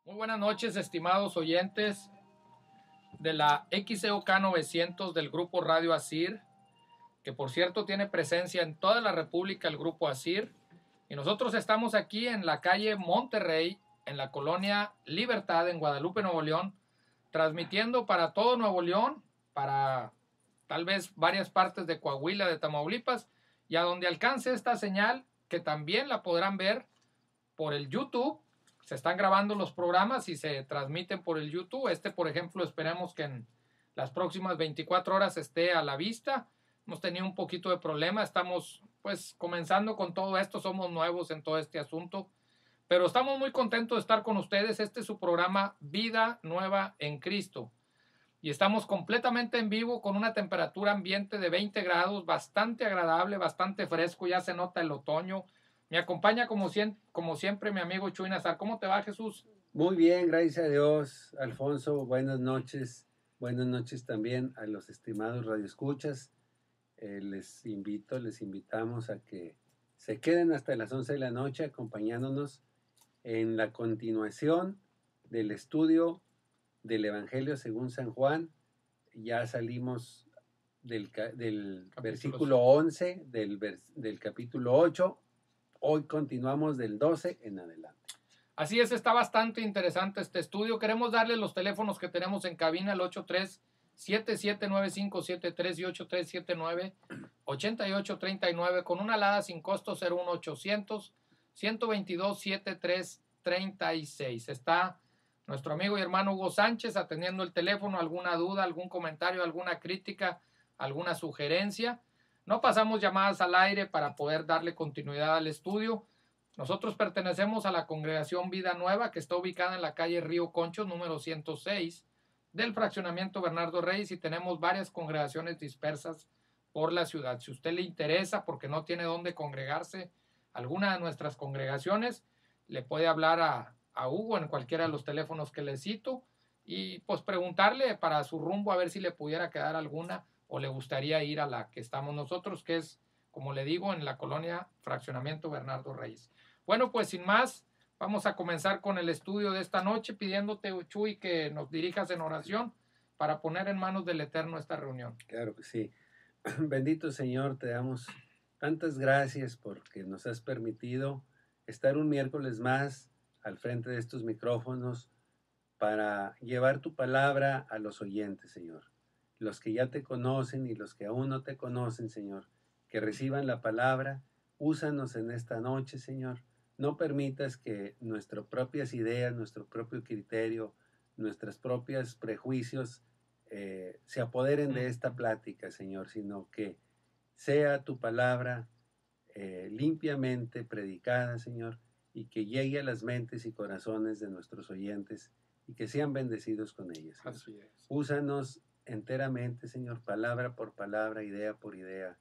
Muy buenas noches, estimados oyentes de la XEOK 900 del Grupo Radio Asir, que por cierto tiene presencia en toda la República el Grupo Asir. Y nosotros estamos aquí en la calle Monterrey, en la colonia Libertad, en Guadalupe, Nuevo León, transmitiendo para todo Nuevo León, para tal vez varias partes de Coahuila, de Tamaulipas, y a donde alcance esta señal, que también la podrán ver por el YouTube. Se están grabando los programas y se transmiten por el YouTube. Por ejemplo, esperemos que en las próximas 24 horas esté a la vista. Hemos tenido un poquito de problema. Estamos pues comenzando con todo esto. Somos nuevos en todo este asunto. Pero estamos muy contentos de estar con ustedes. Este es su programa Vida Nueva en Cristo. Y estamos completamente en vivo con una temperatura ambiente de 20 grados. Bastante agradable, bastante fresco. Ya se nota el otoño. Me acompaña como siempre mi amigo Chuy Nazar. ¿Cómo te va, Jesús? Muy bien, gracias a Dios, Alfonso. Buenas noches. Buenas noches también a los estimados radioescuchas. Les invitamos a que se queden hasta las 11 de la noche acompañándonos en la continuación del estudio del Evangelio según San Juan. Ya salimos del versículo 11 del capítulo 8. Hoy continuamos del 12 en adelante. Así es, está bastante interesante este estudio. Queremos darle los teléfonos que tenemos en cabina, el 83-779573 y 8379-8839, con una alada sin costo 01800-122-7336. Está nuestro amigo y hermano Hugo Sánchez atendiendo el teléfono. Alguna duda, algún comentario, alguna crítica, alguna sugerencia. No pasamos llamadas al aire para poder darle continuidad al estudio. Nosotros pertenecemos a la Congregación Vida Nueva, que está ubicada en la calle Río Conchos, número 106, del fraccionamiento Bernardo Reyes, y tenemos varias congregaciones dispersas por la ciudad. Si a usted le interesa, porque no tiene dónde congregarse, alguna de nuestras congregaciones, le puede hablar a Hugo en cualquiera de los teléfonos que le cito y pues preguntarle para su rumbo a ver si le pudiera quedar alguna o le gustaría ir a la que estamos nosotros, que es, como le digo, en la colonia Fraccionamiento Bernardo Reyes. Bueno, pues sin más, vamos a comenzar con el estudio de esta noche, pidiéndote, Chuy, que nos dirijas en oración para poner en manos del Eterno esta reunión. Claro que sí. Bendito Señor, te damos tantas gracias porque nos has permitido estar un miércoles más al frente de estos micrófonos para llevar tu palabra a los oyentes, Señor. Los que ya te conocen y los que aún no te conocen, Señor, que reciban la palabra. Úsanos en esta noche, Señor. No permitas que nuestras propias ideas, nuestro propio criterio, nuestros propios prejuicios se apoderen de esta plática, Señor, sino que sea tu palabra limpiamente predicada, Señor, y que llegue a las mentes y corazones de nuestros oyentes y que sean bendecidos con ellas, Señor. Así es. Úsanos enteramente, Señor, palabra por palabra, idea por idea,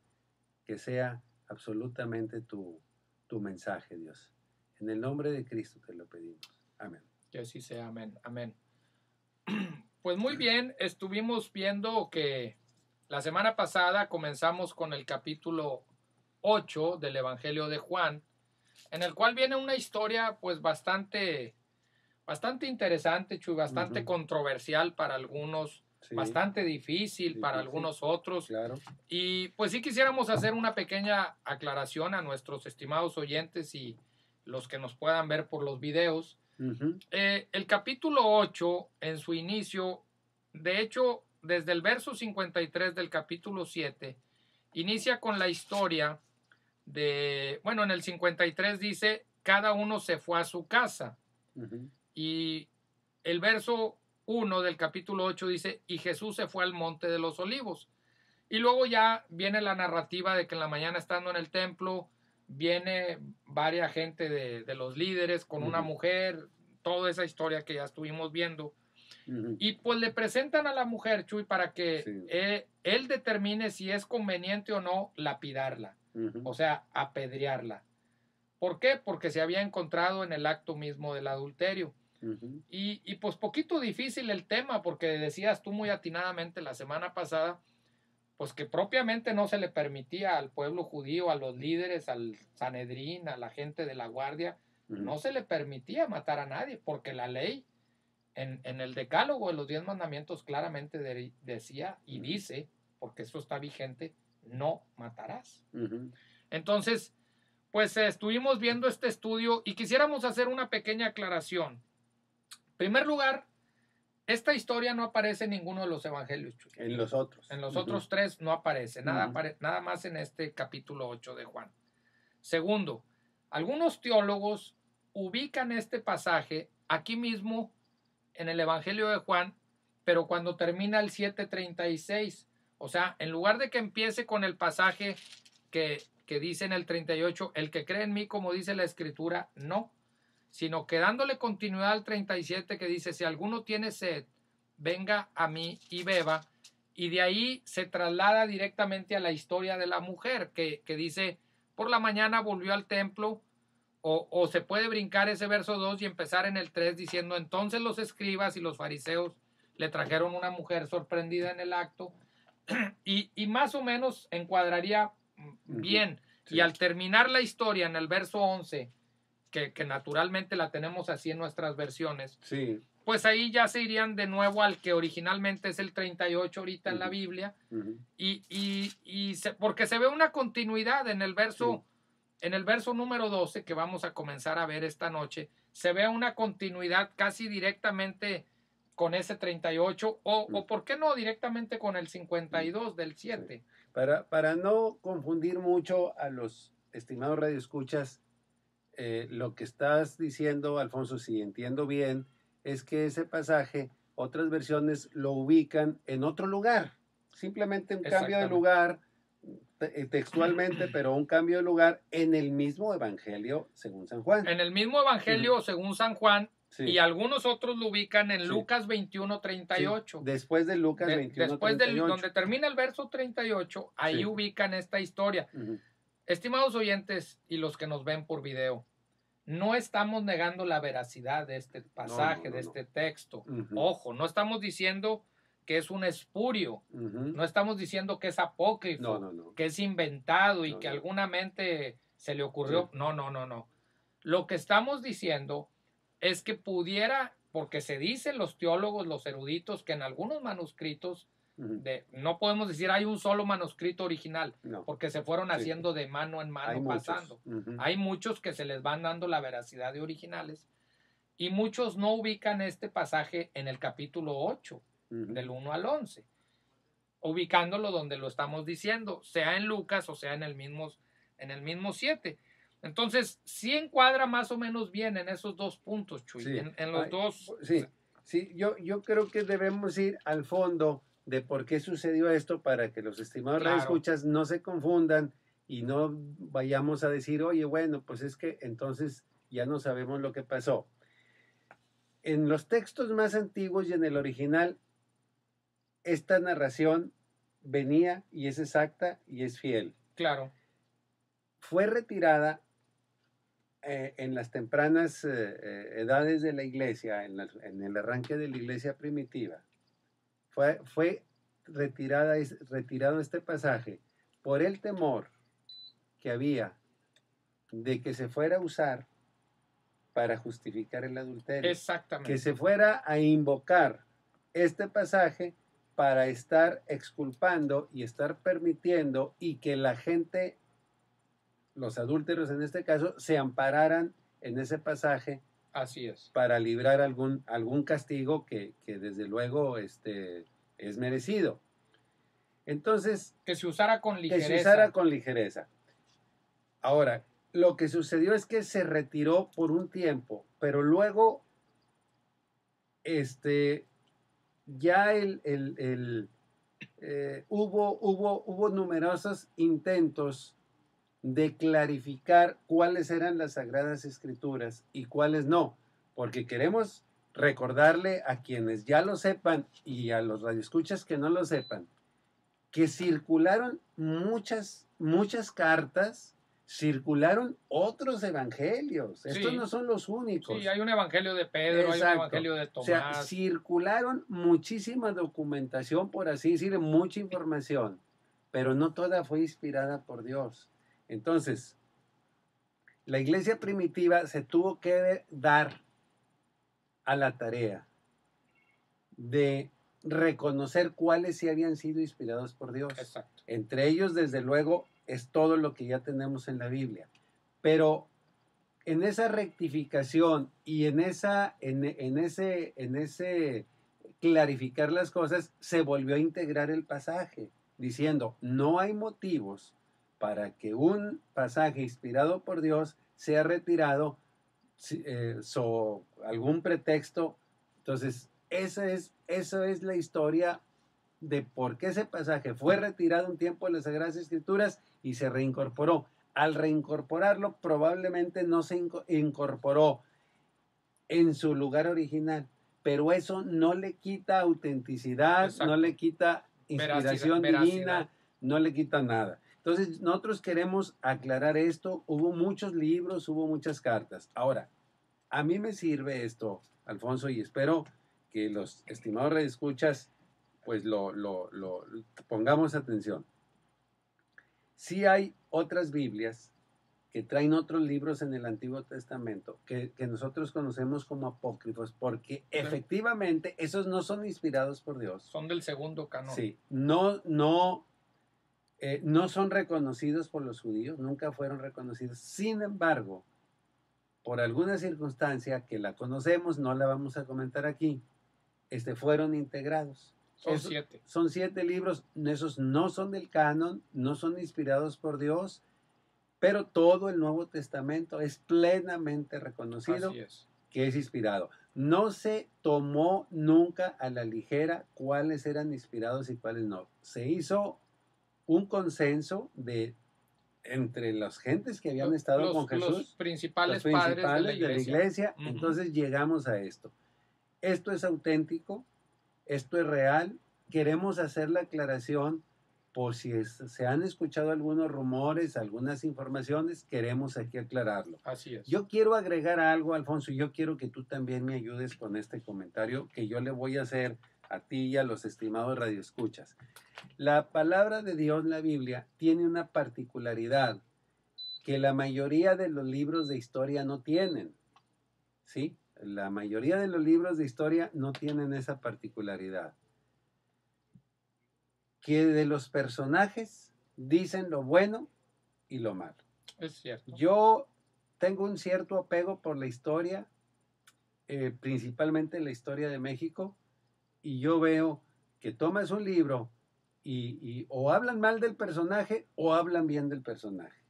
que sea absolutamente tu mensaje, Dios. En el nombre de Cristo te lo pedimos. Amén. Que así sea, amén, amén. Pues muy bien, estuvimos viendo que la semana pasada comenzamos con el capítulo 8 del Evangelio de Juan, en el cual viene una historia pues bastante interesante, Chuy, bastante controversial para algunos, sí, bastante difícil para algunos otros. Claro. Y pues sí quisiéramos hacer una pequeña aclaración a nuestros estimados oyentes y los que nos puedan ver por los videos. El capítulo 8, en su inicio, de hecho, desde el verso 53 del capítulo 7, inicia con la historia de, bueno, en el 53 dice, cada uno se fue a su casa. Y el verso 1 del capítulo 8 dice, y Jesús se fue al monte de los olivos. Y luego ya viene la narrativa de que en la mañana, estando en el templo, viene varias gente de los líderes con una mujer, toda esa historia que ya estuvimos viendo. Y pues le presentan a la mujer, Chuy, para que él determine si es conveniente o no lapidarla, o sea, apedrearla. ¿Por qué? Porque se había encontrado en el acto mismo del adulterio. Y pues poquito difícil el tema, porque decías tú muy atinadamente la semana pasada, pues que propiamente no se le permitía al pueblo judío, a los líderes, al Sanedrín, a la gente de la guardia, no se le permitía matar a nadie, porque la ley En el decálogo de los 10 mandamientos claramente decía y dice, porque eso está vigente, no matarás. Entonces, pues estuvimos viendo este estudio y quisiéramos hacer una pequeña aclaración. En primer lugar, esta historia no aparece en ninguno de los evangelios. En los otros. En los otros 3 no aparece, nada más en este capítulo 8 de Juan. Segundo, algunos teólogos ubican este pasaje aquí mismo en el Evangelio de Juan, pero cuando termina el 7:36. O sea, en lugar de que empiece con el pasaje que dice en el 38, el que cree en mí, como dice la Escritura, no, sino que dándole continuidad al 37 que dice, si alguno tiene sed, venga a mí y beba, y de ahí se traslada directamente a la historia de la mujer, que dice, por la mañana volvió al templo, o se puede brincar ese verso 2 y empezar en el 3 diciendo, entonces los escribas y los fariseos le trajeron una mujer sorprendida en el acto, y más o menos encuadraría bien. Sí. Y al terminar la historia en el verso 11, que naturalmente la tenemos así en nuestras versiones, sí, pues ahí ya se irían de nuevo al que originalmente es el 38 ahorita en la Biblia, porque se ve una continuidad en el verso, en el verso número 12 que vamos a comenzar a ver esta noche, se ve una continuidad casi directamente con ese 38 o ¿por qué no directamente con el 52 del 7? Sí. Para no confundir mucho a los estimados radioescuchas, lo que estás diciendo, Alfonso, si entiendo bien, es que ese pasaje, otras versiones lo ubican en otro lugar, simplemente un cambio de lugar textualmente, pero un cambio de lugar en el mismo evangelio según San Juan. En el mismo evangelio según San Juan, sí. Y algunos otros lo ubican en Lucas 21:38. Sí. Después de Lucas 21:38. Después donde termina el verso 38, ahí ubican esta historia. Estimados oyentes y los que nos ven por video, no estamos negando la veracidad de este pasaje, de este texto. Ojo, no estamos diciendo que es un espurio, no estamos diciendo que es apócrifo, que es inventado y que alguna mente se le ocurrió. Sí. No. Lo que estamos diciendo es que pudiera, porque se dicen los teólogos, los eruditos, que en algunos manuscritos, no podemos decir hay un solo manuscrito original, porque se fueron haciendo de mano en mano, pasando. Hay muchos que se les van dando la veracidad de originales y muchos no ubican este pasaje en el capítulo 8, del 1 al 11, ubicándolo donde lo estamos diciendo, sea en Lucas o sea en el mismo 7. Entonces, sí encuadra más o menos bien en esos dos puntos, Chuy, sí. en los dos. Sí, yo creo que debemos ir al fondo de por qué sucedió esto para que los estimados radioescuchas no se confundan y no vayamos a decir, oye, bueno, pues es que entonces ya no sabemos lo que pasó. En los textos más antiguos y en el original, esta narración venía y es exacta y es fiel. Claro. Fue retirada en las tempranas edades de la iglesia, en el arranque de la iglesia primitiva. Fue retirado este pasaje por el temor que había de que se fuera a usar para justificar el adulterio. Exactamente. Que se fuera a invocar este pasaje para estar exculpando y estar permitiendo y que la gente, los adúlteros en este caso, se ampararan en ese pasaje. Así es. Para librar algún castigo que desde luego es merecido. Entonces, que se usara con ligereza. Que se usara con ligereza. Ahora, lo que sucedió es que se retiró por un tiempo, pero luego ya hubo numerosos intentos de clarificar cuáles eran las Sagradas Escrituras y cuáles no, porque queremos recordarle a quienes ya lo sepan y a los radioescuchas que no lo sepan, que circularon muchas cartas, circularon otros evangelios. Estos no son los únicos. Sí, hay un evangelio de Pedro, exacto. Hay un evangelio de Tomás. O sea, circularon muchísima documentación, por así decir, mucha información, pero no toda fue inspirada por Dios. Entonces, la iglesia primitiva se tuvo que dar a la tarea de reconocer cuáles sí habían sido inspirados por Dios. Exacto. Entre ellos, desde luego, es todo lo que ya tenemos en la Biblia. Pero en esa rectificación y en ese clarificar las cosas, se volvió a integrar el pasaje, diciendo, no hay motivos para que un pasaje inspirado por Dios sea retirado algún pretexto. Entonces, esa es la historia de por qué ese pasaje fue retirado un tiempo de las Sagradas Escrituras y se reincorporó. Al reincorporarlo, probablemente no se incorporó en su lugar original, pero eso no le quita autenticidad, Exacto. no le quita inspiración Veracidad. divina, no le quita nada. Entonces, nosotros queremos aclarar esto. Hubo muchos libros, hubo muchas cartas. Ahora, a mí me sirve esto, Alfonso, y espero que los estimados redescuchas pues lo pongamos atención. Sí hay otras Biblias que traen otros libros en el Antiguo Testamento que nosotros conocemos como apócrifos, porque efectivamente esos no son inspirados por Dios. Son del segundo canon. Sí, no son reconocidos por los judíos, nunca fueron reconocidos. Sin embargo, por alguna circunstancia que la conocemos, no la vamos a comentar aquí, fueron integrados. Son 7. Son 7 libros, esos no son del canon, no son inspirados por Dios, pero todo el Nuevo Testamento es plenamente reconocido que es inspirado. No se tomó nunca a la ligera cuáles eran inspirados y cuáles no. Se hizo un consenso entre las gentes que habían estado con Jesús, los principales padres de la iglesia. Entonces llegamos a esto. Esto es auténtico, esto es real. Queremos hacer la aclaración por si se han escuchado algunos rumores, algunas informaciones, queremos aquí aclararlo. Así es. Yo quiero agregar algo, Alfonso, y yo quiero que tú también me ayudes con este comentario que yo le voy a hacer a ti y a los estimados radioescuchas. La palabra de Dios, la Biblia, tiene una particularidad que la mayoría de los libros de historia no tienen. ¿Sí? La mayoría de los libros de historia no tienen esa particularidad. Que de los personajes dicen lo bueno y lo malo. Es cierto. Yo tengo un cierto apego por la historia, principalmente la historia de México, y yo veo que tomas un libro y o hablan mal del personaje o hablan bien del personaje.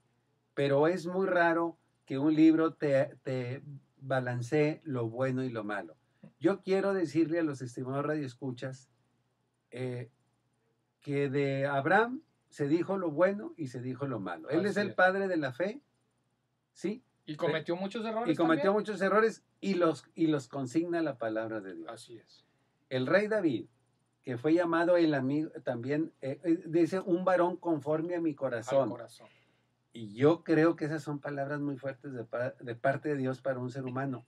Pero es muy raro que un libro te balancee lo bueno y lo malo. Yo quiero decirle a los estimados radioescuchas que de Abraham se dijo lo bueno y se dijo lo malo. Él es el padre de la fe, ¿sí? Y cometió muchos errores. Y cometió muchos errores y los consigna la palabra de Dios. Así es. El rey David, que fue llamado el amigo, también dice un varón conforme a mi corazón. Al corazón. Y yo creo que esas son palabras muy fuertes de parte de Dios para un ser humano.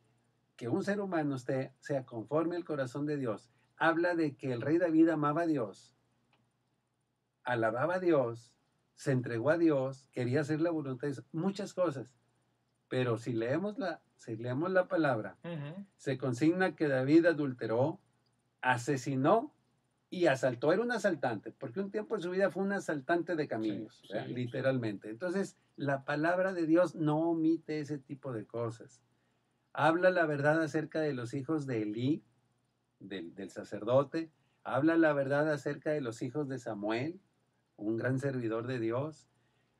Que un ser humano sea conforme al corazón de Dios. Habla de que el rey David amaba a Dios, alababa a Dios, se entregó a Dios, quería hacer la voluntad de Dios, muchas cosas. Pero si leemos la palabra, se consigna que David adulteró, asesinó y asaltó. Era un asaltante, porque un tiempo en su vida fue un asaltante de caminos, literalmente. Entonces, la palabra de Dios no omite ese tipo de cosas. Habla la verdad acerca de los hijos de Elí, del sacerdote. Habla la verdad acerca de los hijos de Samuel, un gran servidor de Dios.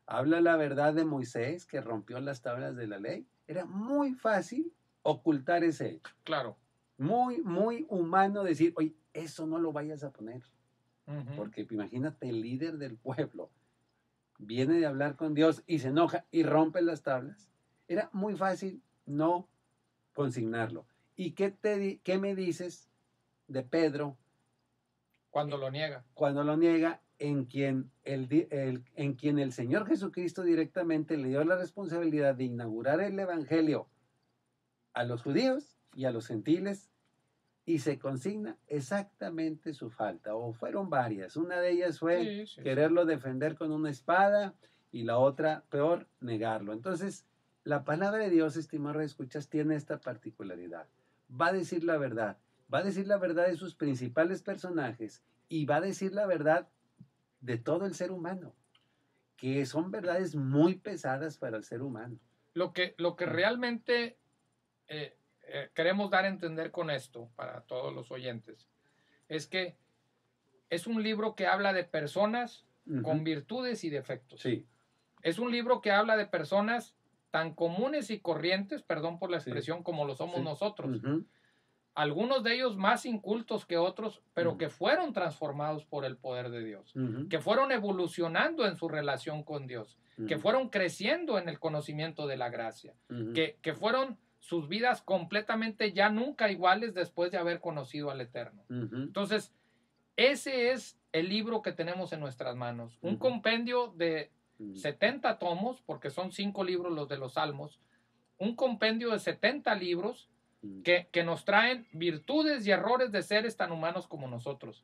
Habla la verdad de Moisés, que rompió las tablas de la ley. Era muy fácil ocultar ese hecho. Claro. Muy, muy humano decir, oye, eso no lo vayas a poner. Porque imagínate, el líder del pueblo viene de hablar con Dios y se enoja y rompe las tablas. Era muy fácil no consignarlo. ¿Y qué me dices de Pedro? Cuando lo niega. Cuando lo niega, en quien el Señor Jesucristo directamente le dio la responsabilidad de inaugurar el Evangelio a los judíos y a los gentiles, y se consigna exactamente su falta, o fueron varias. Una de ellas fue quererlo defender con una espada, y la otra, peor, negarlo. Entonces, la palabra de Dios, estimados escuchas, tiene esta particularidad. Va a decir la verdad, va a decir la verdad de sus principales personajes y va a decir la verdad de todo el ser humano, que son verdades muy pesadas para el ser humano. Lo que realmente queremos dar a entender con esto, para todos los oyentes, es que es un libro que habla de personas con virtudes y defectos. Sí. Es un libro que habla de personas tan comunes y corrientes, perdón por la expresión, como lo somos nosotros. Algunos de ellos más incultos que otros, pero que fueron transformados por el poder de Dios, que fueron evolucionando en su relación con Dios, que fueron creciendo en el conocimiento de la gracia, que fueron sus vidas completamente ya nunca iguales después de haber conocido al Eterno. Entonces, ese es el libro que tenemos en nuestras manos, un compendio de 70 tomos, porque son 5 libros los de los Salmos, un compendio de 70 libros que nos traen virtudes y errores de seres tan humanos como nosotros,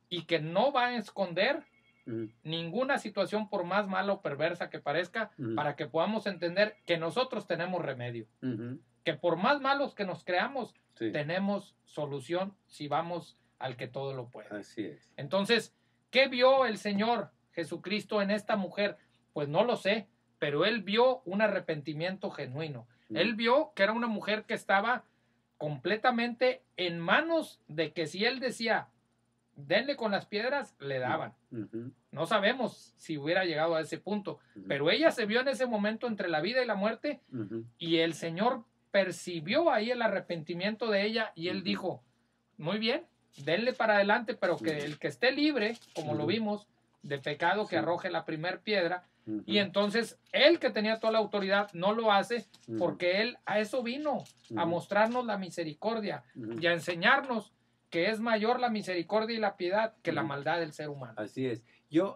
y que no va a esconder ninguna situación, por más mala o perversa que parezca, para que podamos entender que nosotros tenemos remedio, que por más malos que nos creamos, tenemos solución si vamos al que todo lo puede. Así es. Entonces, ¿qué vio el Señor Jesucristo en esta mujer? Pues no lo sé, pero Él vio un arrepentimiento genuino. Él vio que era una mujer que estaba completamente en manos de que si Él decía, denle con las piedras, le daban. No sabemos si hubiera llegado a ese punto, pero ella se vio en ese momento entre la vida y la muerte, y el Señor percibió ahí el arrepentimiento de ella, y Él dijo, muy bien, denle para adelante, pero que el que esté libre, como lo vimos, de pecado, que arroje la primer piedra. Y entonces él, que tenía toda la autoridad, no lo hace, porque él a eso vino, a mostrarnos la misericordia y a enseñarnos que es mayor la misericordia y la piedad que la maldad del ser humano. Así es.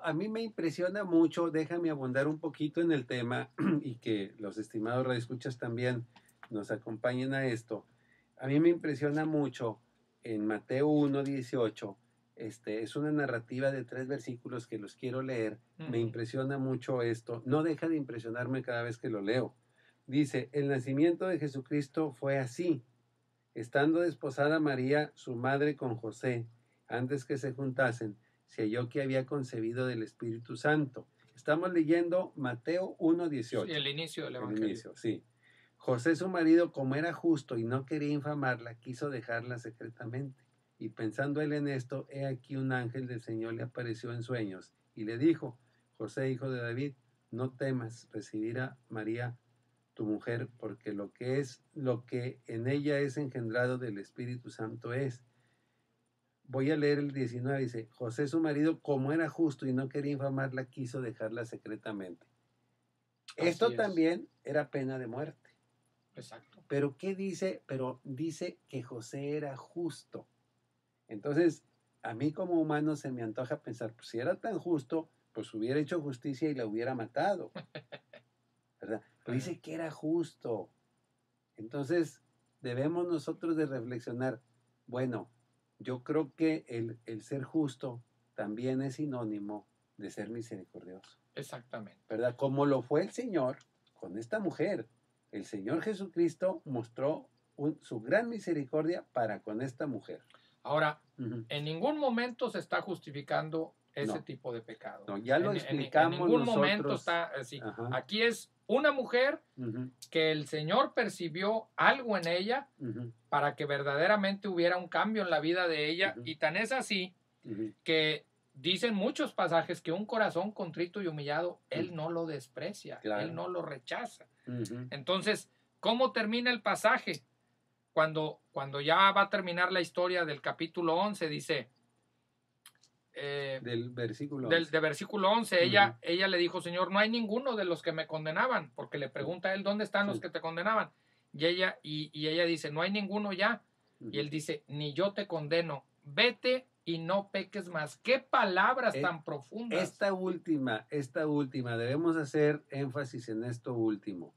A mí me impresiona mucho, déjame abundar un poquito en el tema y que los estimados radioescuchas también nos acompañen a esto. A mí me impresiona mucho en Mateo 1:18. Es una narrativa de 3 versículos que los quiero leer. Me impresiona mucho esto. No deja de impresionarme cada vez que lo leo. Dice, el nacimiento de Jesucristo fue así. Estando desposada María, su madre, con José, antes que se juntasen, se halló que había concebido del Espíritu Santo. Estamos leyendo Mateo 1:18. Sí, el inicio del Evangelio. El inicio, sí. José, su marido, como era justo y no quería infamarla, quiso dejarla secretamente. Y pensando él en esto, he aquí un ángel del Señor le apareció en sueños y le dijo, José, hijo de David, no temas recibir a María, tu mujer, porque lo que en ella es engendrado del Espíritu Santo es. Voy a leer el 19, dice, José, su marido, como era justo y no quería infamarla, quiso dejarla secretamente. Esto también era pena de muerte. Exacto. Pero ¿qué dice? Pero dice que José era justo. Entonces, a mí como humano se me antoja pensar, pues si era tan justo, pues hubiera hecho justicia y la hubiera matado, ¿verdad? Pero dice que era justo. Entonces, debemos nosotros de reflexionar, bueno, yo creo que el ser justo también es sinónimo de ser misericordioso. Exactamente. ¿Verdad? Como lo fue el Señor con esta mujer. El Señor Jesucristo mostró su gran misericordia para con esta mujer. Ahora, en ningún momento se está justificando ese tipo de pecado. No, ya lo explicamos. En ningún momento está así. Aquí es una mujer que el Señor percibió algo en ella para que verdaderamente hubiera un cambio en la vida de ella. Y tan es así que dicen muchos pasajes que un corazón contrito y humillado, Él no lo desprecia, Él no lo rechaza. Entonces, ¿cómo termina el pasaje? Cuando ya va a terminar la historia del capítulo 11, dice... del versículo 11. De versículo 11, ella le dijo, Señor, no hay ninguno de los que me condenaban, porque le pregunta a él, ¿dónde están los que te condenaban? Y ella dice, no hay ninguno ya. Y él dice, ni yo te condeno, vete y no peques más. ¿Qué palabras tan profundas? Esta última, debemos hacer énfasis en esto último.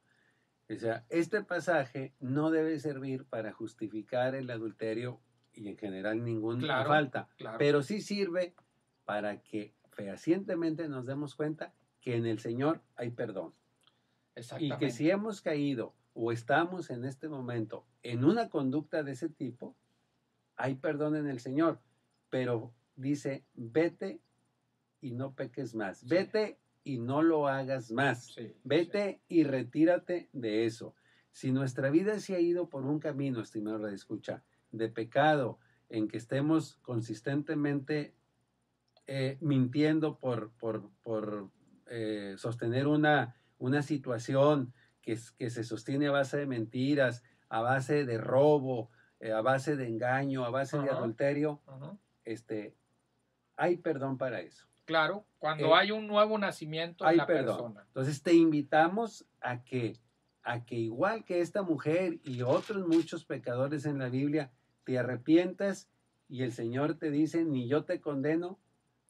O sea, este pasaje no debe servir para justificar el adulterio y en general ninguna falta, pero sí sirve para que fehacientemente nos demos cuenta que en el Señor hay perdón. Y que si hemos caído o estamos en este momento en una conducta de ese tipo, hay perdón en el Señor, pero dice, vete y no peques más. Sí. Vete y no lo hagas más. Sí, Vete y retírate de eso. Si nuestra vida se ha ido por un camino, estimado radioescucha, de pecado, en que estemos consistentemente mintiendo por sostener una situación que se sostiene a base de mentiras, a base de robo, a base de engaño, a base de adulterio, hay perdón para eso. Claro, cuando hay un nuevo nacimiento en la persona. Entonces te invitamos a que igual que esta mujer y otros muchos pecadores en la Biblia, te arrepientas y el Señor te dice, ni yo te condeno,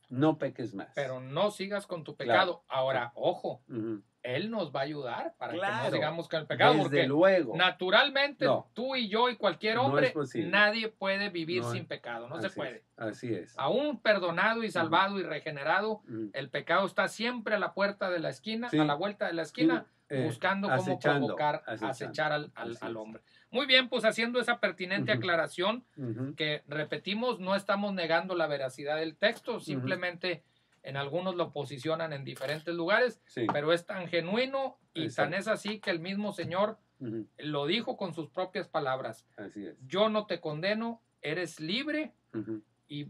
no peques más. Pero no sigas con tu pecado. Claro. Ahora, ojo, Él nos va a ayudar para que no sigamos con el pecado. Desde porque luego. Naturalmente, tú y yo y cualquier hombre, nadie puede vivir sin pecado. No se puede. Así es. Aún perdonado y salvado y regenerado, el pecado está siempre a la puerta de la esquina, a la vuelta de la esquina, buscando cómo provocar, acechar al hombre. Muy bien, pues haciendo esa pertinente aclaración, que repetimos, no estamos negando la veracidad del texto, simplemente en algunos lo posicionan en diferentes lugares, pero es tan genuino y tan es así que el mismo Señor lo dijo con sus propias palabras. Así es. Yo no te condeno, eres libre y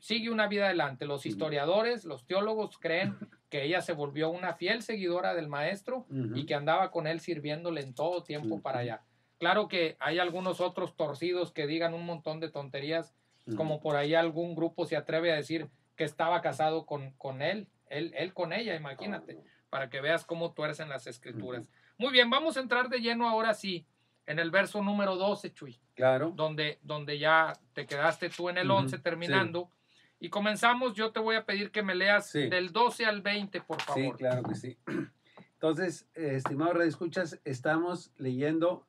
sigue una vida adelante. Los historiadores, los teólogos creen que ella se volvió una fiel seguidora del maestro y que andaba con él sirviéndole en todo tiempo para allá. Claro que hay algunos otros torcidos que digan un montón de tonterías, como por ahí algún grupo se atreve a decir que estaba casado con él con ella, imagínate, para que veas cómo tuercen las escrituras. Muy bien, vamos a entrar de lleno ahora sí, en el verso número 12, Chuy. Claro. Donde ya te quedaste tú en el 11 terminando. Y comenzamos, yo te voy a pedir que me leas del 12 al 20, por favor. Sí, claro que sí. Entonces, estimado radioescuchas, estamos leyendo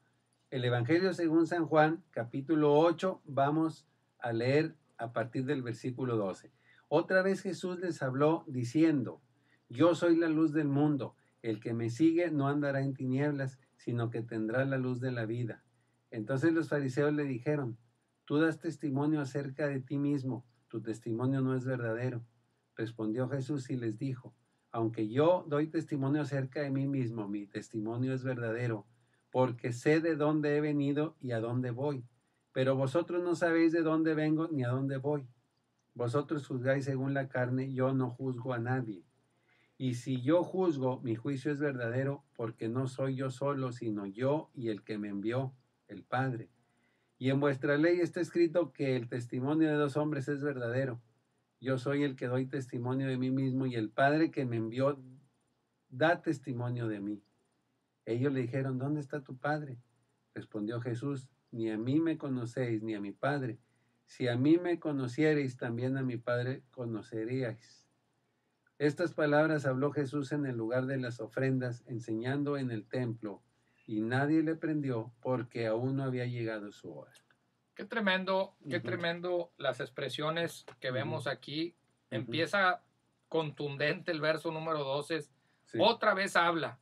el Evangelio según San Juan, capítulo 8. Vamos a leer a partir del versículo 12. Otra vez Jesús les habló diciendo, yo soy la luz del mundo. El que me sigue no andará en tinieblas, sino que tendrá la luz de la vida. Entonces los fariseos le dijeron, tú das testimonio acerca de ti mismo, tu testimonio no es verdadero. Respondió Jesús y les dijo, aunque yo doy testimonio acerca de mí mismo, mi testimonio es verdadero, porque sé de dónde he venido y a dónde voy. Pero vosotros no sabéis de dónde vengo ni a dónde voy. Vosotros juzgáis según la carne, yo no juzgo a nadie. Y si yo juzgo, mi juicio es verdadero, porque no soy yo solo, sino yo y el que me envió, el Padre. Y en vuestra ley está escrito que el testimonio de dos hombres es verdadero. Yo soy el que doy testimonio de mí mismo y el Padre que me envió da testimonio de mí. Ellos le dijeron, ¿dónde está tu Padre? Respondió Jesús, ni a mí me conocéis, ni a mi Padre. Si a mí me conocierais, también a mi Padre conoceríais. Estas palabras habló Jesús en el lugar de las ofrendas, enseñando en el templo, y nadie le prendió porque aún no había llegado su hora. Qué tremendo las expresiones que vemos aquí. Empieza contundente el verso número 12. Otra vez habla.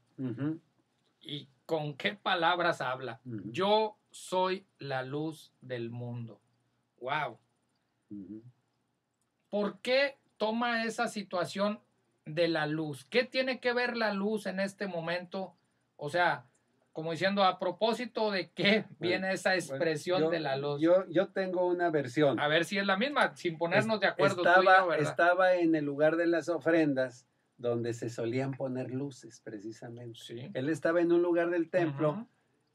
¿Y con qué palabras habla? Yo soy la luz del mundo. ¡Wow! ¿Por qué toma esa situación de la luz? ¿Qué tiene que ver la luz en este momento? O sea, como diciendo, ¿a propósito de qué viene esa expresión de la luz? Yo tengo una versión. A ver si es la misma, sin ponernos de acuerdo. Estaba en el lugar de las ofrendas donde se solían poner luces, precisamente. Sí. Él estaba en un lugar del templo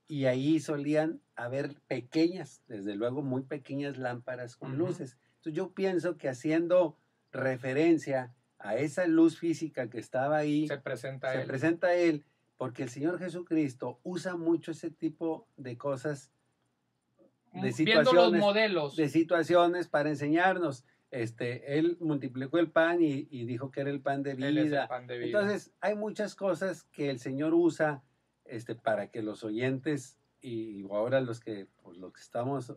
y ahí solían haber pequeñas, desde luego muy pequeñas lámparas con luces. Entonces yo pienso que haciendo referencia a esa luz física que estaba ahí, se presenta él, porque el Señor Jesucristo usa mucho ese tipo de cosas, de situaciones, viendo los modelos, de situaciones para enseñarnos. Él multiplicó el pan y dijo que era el pan de vida. Él es el pan de vida. Entonces hay muchas cosas que el Señor usa para que los oyentes y ahora los que estamos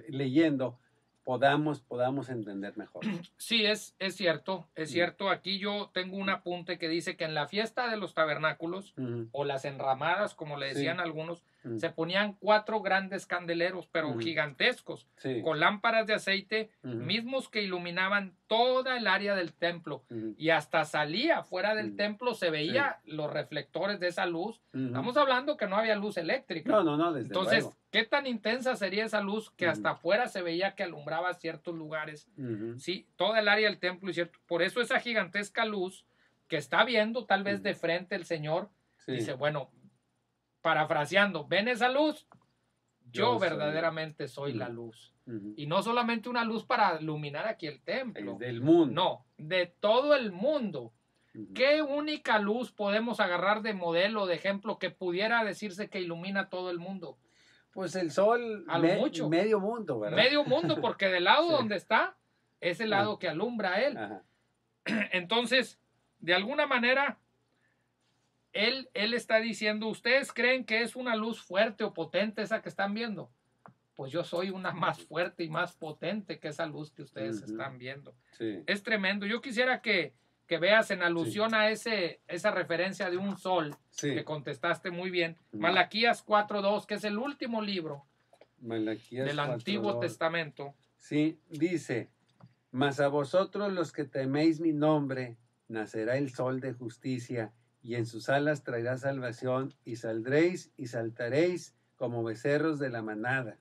leyendo podamos entender mejor. Sí, es cierto, es cierto. Aquí yo tengo un apunte que dice que en la fiesta de los tabernáculos, o las enramadas, como le decían algunos, se ponían 4 grandes candeleros, pero gigantescos, con lámparas de aceite, mismos que iluminaban toda el área del templo, y hasta salía fuera del templo, se veía los reflectores de esa luz. Estamos hablando que no había luz eléctrica. No, desde Entonces, luego. ¿qué tan intensa sería esa luz que hasta afuera se veía que alumbraba ciertos lugares? Sí, toda el área del templo, y cierto. Por eso esa gigantesca luz que está viendo tal vez de frente el Señor, dice, bueno, parafraseando, ¿ven esa luz? Yo verdaderamente soy la luz. Y no solamente una luz para iluminar aquí el templo. Es del mundo. No, de todo el mundo. ¿Qué única luz podemos agarrar de modelo, de ejemplo, que pudiera decirse que ilumina todo el mundo? Pues el sol, a lo mucho. Medio mundo, ¿verdad? Medio mundo, porque del lado donde está, es el lado que alumbra a él. Entonces, de alguna manera, él está diciendo, ¿ustedes creen que es una luz fuerte o potente esa que están viendo? Pues yo soy una más fuerte y más potente que esa luz que ustedes están viendo. Es tremendo. Yo quisiera que veas en alusión a esa referencia de un sol, que contestaste muy bien. Malaquías 4:2, que es el último libro del Antiguo Testamento. Sí, dice, mas a vosotros los que teméis mi nombre, nacerá el sol de justicia, y en sus alas traerá salvación, y saldréis y saltaréis como becerros de la manada.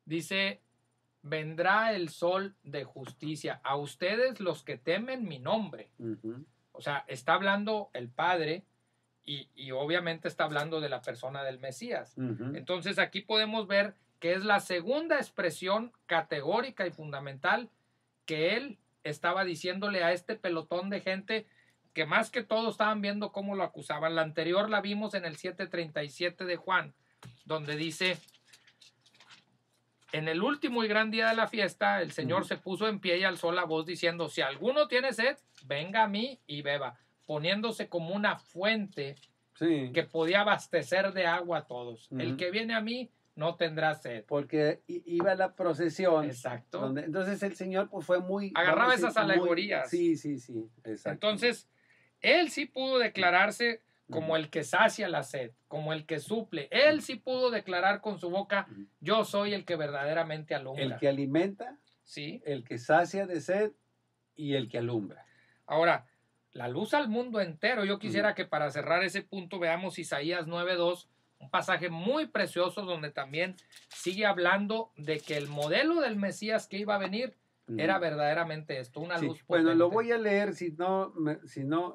Dice, vendrá el sol de justicia a ustedes los que temen mi nombre. O sea, está hablando el Padre y obviamente está hablando de la persona del Mesías. Entonces aquí podemos ver que es la segunda expresión categórica y fundamental que él estaba diciéndole a este pelotón de gente que más que todo estaban viendo cómo lo acusaban. La anterior la vimos en el 7:37 de Juan, donde dice, en el último y gran día de la fiesta, el Señor se puso en pie y alzó la voz diciendo, si alguno tiene sed, venga a mí y beba, poniéndose como una fuente que podía abastecer de agua a todos. El que viene a mí no tendrá sed. Porque iba la procesión. Exacto. Entonces el Señor pues fue muy... agarraba esas alegorías. Sí, exacto. Entonces, él sí pudo declararse como el que sacia la sed, como el que suple. Él sí pudo declarar con su boca, yo soy el que verdaderamente alumbra. El que alimenta, el que sacia de sed y el que alumbra. Ahora, la luz al mundo entero. Yo quisiera que para cerrar ese punto veamos Isaías 9:2, un pasaje muy precioso donde también sigue hablando de que el modelo del Mesías que iba a venir era verdaderamente esto, una luz potente. Bueno, lo voy a leer, si no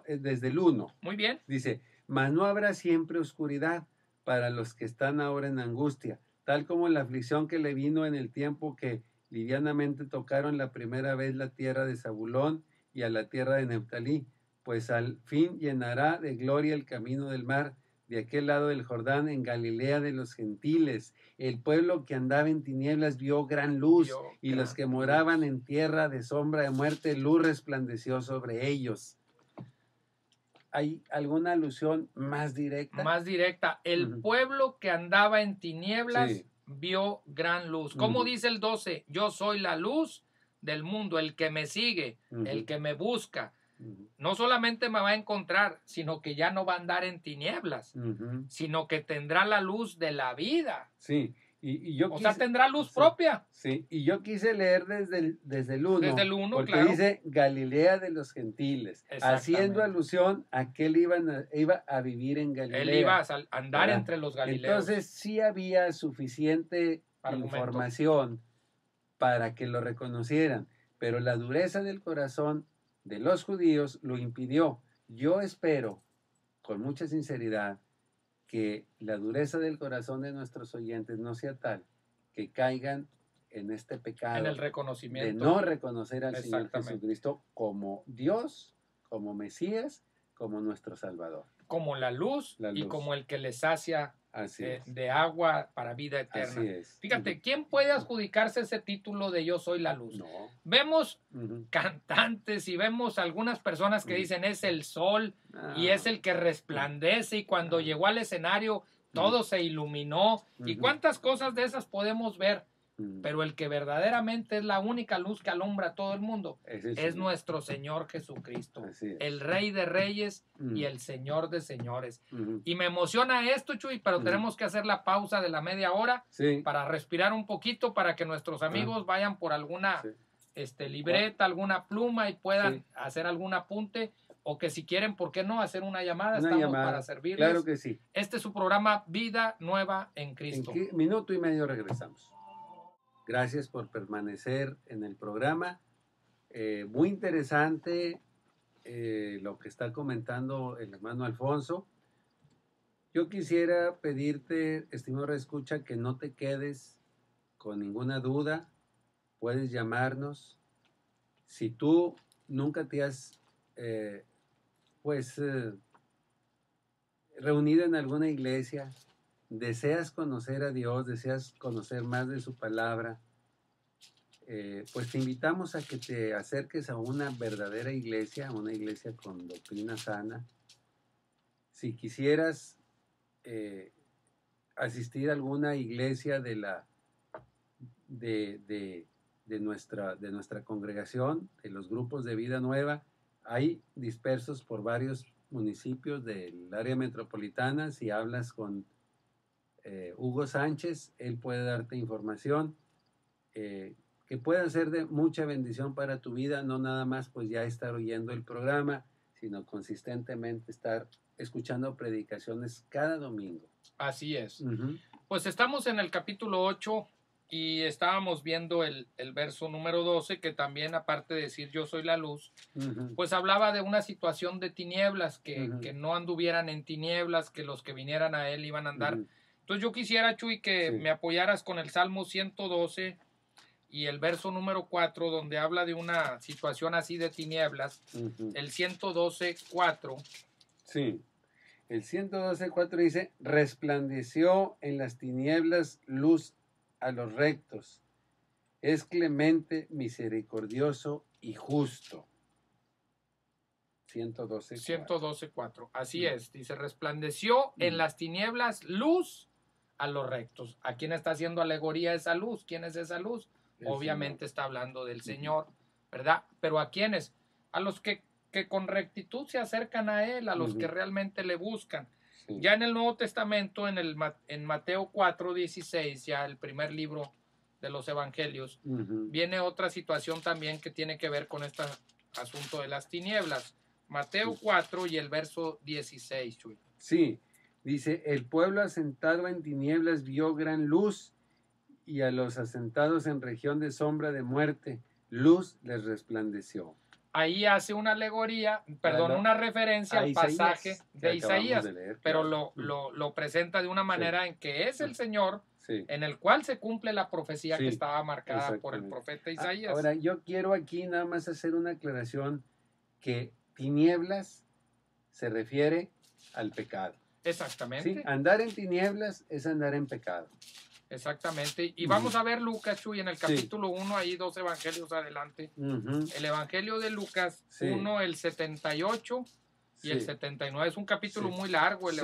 desde el 1. Muy bien. Dice, mas no habrá siempre oscuridad para los que están ahora en angustia, tal como la aflicción que le vino en el tiempo que livianamente tocaron la primera vez la tierra de Zabulón y a la tierra de Neftalí, pues al fin llenará de gloria el camino del mar, de aquel lado del Jordán, en Galilea de los gentiles. El pueblo que andaba en tinieblas vio gran luz, y los que moraban en tierra de sombra de muerte, luz resplandeció sobre ellos. ¿Hay alguna alusión más directa? Más directa. El pueblo que andaba en tinieblas vio gran luz. ¿Cómo dice el 12? Yo soy la luz del mundo, el que me sigue, el que me busca. No solamente me va a encontrar, sino que ya no va a andar en tinieblas, sino que tendrá la luz de la vida. Sí. Y yo tendrá luz propia. Sí, y yo quise leer desde el 1. Desde el 1, porque claro. dice Galilea de los gentiles, haciendo alusión a que él iba a vivir en Galilea. Él iba a andar entre los galileos. Entonces sí había suficiente información para que lo reconocieran, pero la dureza del corazón de los judíos lo impidió. Yo espero, con mucha sinceridad, que la dureza del corazón de nuestros oyentes no sea tal que caigan en este pecado, en el reconocimiento, de no reconocer al Señor Jesucristo como Dios, como Mesías, como nuestro Salvador. Como la luz y como el que les sacia de agua para vida eterna. Así es. Fíjate, ¿quién puede adjudicarse ese título de yo soy la luz? No. Vemos cantantes y vemos algunas personas que dicen es el sol y es el que resplandece, y cuando llegó al escenario todo se iluminó. ¿Y cuántas cosas de esas podemos ver? pero el que verdaderamente es la única luz que alumbra a todo el mundo es nuestro Señor Jesucristo, el Rey de Reyes y el Señor de Señores. Y me emociona esto, Chuy, pero tenemos que hacer la pausa de la media hora para respirar un poquito, para que nuestros amigos vayan por alguna libreta, alguna pluma y puedan hacer algún apunte, o que si quieren, ¿por qué no hacer una llamada? Estamos para servirles. Claro que sí. Este es su programa Vida Nueva en Cristo. En minuto y medio regresamos. Gracias por permanecer en el programa. Muy interesante lo que está comentando el hermano Alfonso. Yo quisiera pedirte, estimado escucha, que no te quedes con ninguna duda. Puedes llamarnos. Si tú nunca te has reunido en alguna iglesia, deseas conocer a Dios, deseas conocer más de su palabra, pues te invitamos a que te acerques a una verdadera iglesia, a una iglesia con doctrina sana. Si quisieras asistir a alguna iglesia de nuestra congregación, de los grupos de Vida Nueva, hay dispersos por varios municipios del área metropolitana. Si hablas con Hugo Sánchez, él puede darte información que pueda ser de mucha bendición para tu vida, no nada más pues ya estar oyendo el programa, sino consistentemente estar escuchando predicaciones cada domingo. Así es. Pues estamos en el capítulo 8 y estábamos viendo el verso número 12, que también, aparte de decir yo soy la luz, pues hablaba de una situación de tinieblas, que no anduvieran en tinieblas, que los que vinieran a él iban a andar. Entonces yo quisiera, Chuy, que me apoyaras con el Salmo 112 y el verso número 4, donde habla de una situación así de tinieblas. El 112:4. Sí, el 112:4 dice: resplandeció en las tinieblas luz a los rectos, es clemente, misericordioso y justo. 112:4. Así es, dice: resplandeció en las tinieblas luz a los rectos. ¿A quién está haciendo alegoría esa luz? ¿Quién es esa luz? Obviamente Señor. Está hablando del Señor, ¿verdad? Pero ¿a quiénes? A los que con rectitud se acercan a Él, a los que realmente le buscan. Ya en el Nuevo Testamento, en Mateo 4:16, ya el primer libro de los Evangelios, viene otra situación también que tiene que ver con este asunto de las tinieblas. Mateo 4 y el verso 16, Chuy. Sí, dice: el pueblo asentado en tinieblas vio gran luz, y a los asentados en región de sombra de muerte, luz les resplandeció. Ahí hace una alegoría, una referencia al pasaje de Isaías, de leer, pero lo presenta de una manera en que es el Señor, en el cual se cumple la profecía que estaba marcada por el profeta Isaías. Ahora, yo quiero aquí nada más hacer una aclaración, que tinieblas se refiere al pecado. Exactamente. ¿Sí? Andar en tinieblas es andar en pecado. Exactamente. Y vamos a ver Lucas, Chuy, en el capítulo 1, ahí 2 evangelios adelante. El evangelio de Lucas 1, el 78 y el 79. Es un capítulo muy largo, el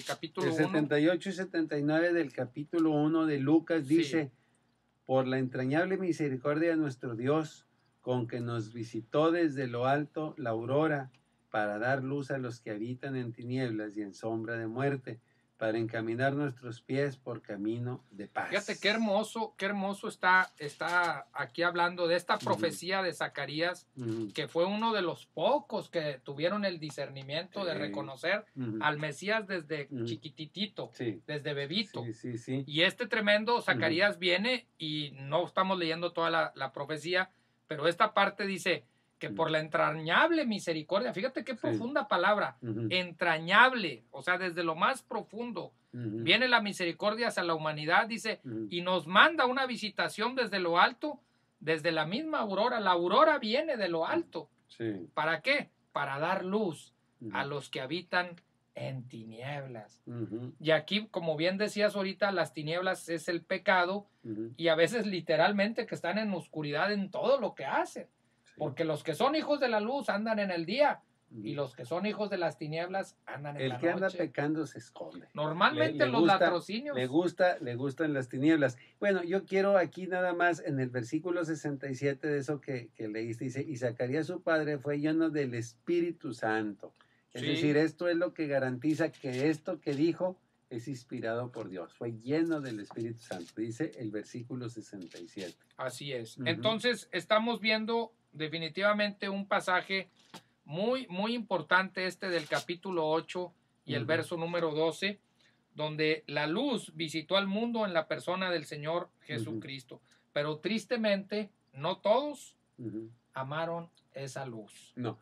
capítulo 1. El 78 y 79 del capítulo 1 de Lucas dice: por la entrañable misericordia de nuestro Dios, con que nos visitó desde lo alto la aurora, para dar luz a los que habitan en tinieblas y en sombra de muerte, para encaminar nuestros pies por camino de paz. Fíjate qué hermoso está aquí hablando de esta profecía de Zacarías, que fue uno de los pocos que tuvieron el discernimiento de reconocer al Mesías desde chiquititito, desde bebito. Y este tremendo Zacarías viene, y no estamos leyendo toda la profecía, pero esta parte dice que por la entrañable misericordia, fíjate qué profunda palabra, entrañable, o sea, desde lo más profundo, viene la misericordia hacia la humanidad, dice, y nos manda una visitación desde lo alto, desde la misma aurora. La aurora viene de lo alto. ¿Para qué? Para dar luz a los que habitan en tinieblas. Y aquí, como bien decías ahorita, las tinieblas es el pecado, y a veces literalmente que están en oscuridad en todo lo que hacen. Porque los que son hijos de la luz andan en el día, y los que son hijos de las tinieblas andan en la noche. El que anda pecando se esconde. Normalmente los latrocinios. Le gustan las tinieblas. Bueno, yo quiero aquí nada más en el versículo 67 de eso que leíste, dice, y Zacarías su padre fue lleno del Espíritu Santo. Es decir, esto es lo que garantiza que esto que dijo es inspirado por Dios. Fue lleno del Espíritu Santo, dice el versículo 67. Así es. Entonces, estamos viendo definitivamente un pasaje muy, muy importante del capítulo 8 y el verso número 12, donde la luz visitó al mundo en la persona del Señor Jesucristo. Pero tristemente, no todos amaron esa luz. No.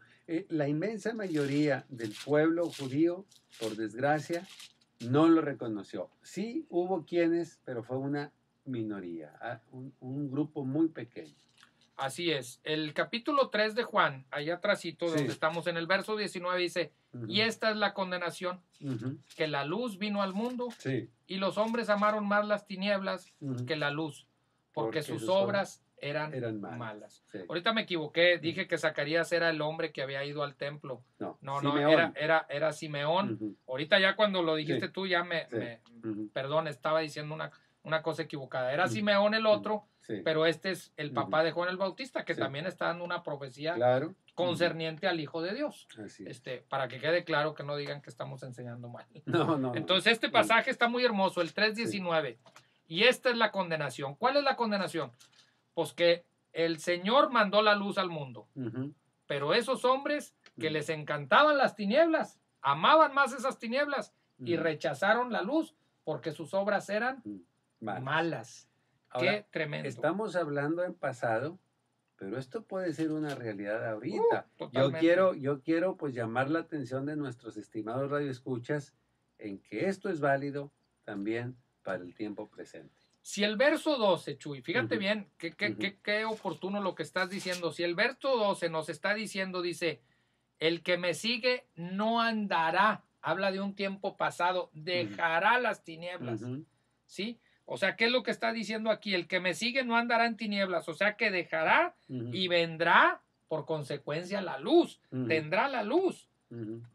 La inmensa mayoría del pueblo judío, por desgracia, no lo reconoció. Sí hubo quienes, pero fue una minoría, un grupo muy pequeño. Así es. El capítulo 3 de Juan, allá atrásito, donde estamos en el verso 19, dice, y esta es la condenación, que la luz vino al mundo y los hombres amaron más las tinieblas que la luz, porque sus obras eran malas. Sí. Ahorita me equivoqué, dije que Zacarías era el hombre que había ido al templo. No, era Simeón. Ahorita ya cuando lo dijiste tú ya perdón, estaba diciendo una cosa equivocada. Era Simeón el otro, pero este es el papá de Juan el Bautista, que también está dando una profecía concerniente al Hijo de Dios. Para que quede claro que no digan que estamos enseñando mal. No. Entonces este pasaje está muy hermoso, el 3:19. Y esta es la condenación. ¿Cuál es la condenación? Pues que el Señor mandó la luz al mundo. Pero esos hombres que les encantaban las tinieblas, amaban más esas tinieblas y rechazaron la luz porque sus obras eran malas. Ahora, qué tremendo. Estamos hablando en pasado, pero esto puede ser una realidad ahorita. Yo quiero pues llamar la atención de nuestros estimados radioescuchas en que esto es válido también para el tiempo presente. Si el verso 12, Chuy, fíjate bien, qué oportuno lo que estás diciendo. Si el verso 12 nos está diciendo, dice, el que me sigue no andará, habla de un tiempo pasado, dejará las tinieblas, ¿sí? O sea, ¿qué es lo que está diciendo aquí? El que me sigue no andará en tinieblas, o sea que dejará y vendrá por consecuencia la luz, tendrá la luz.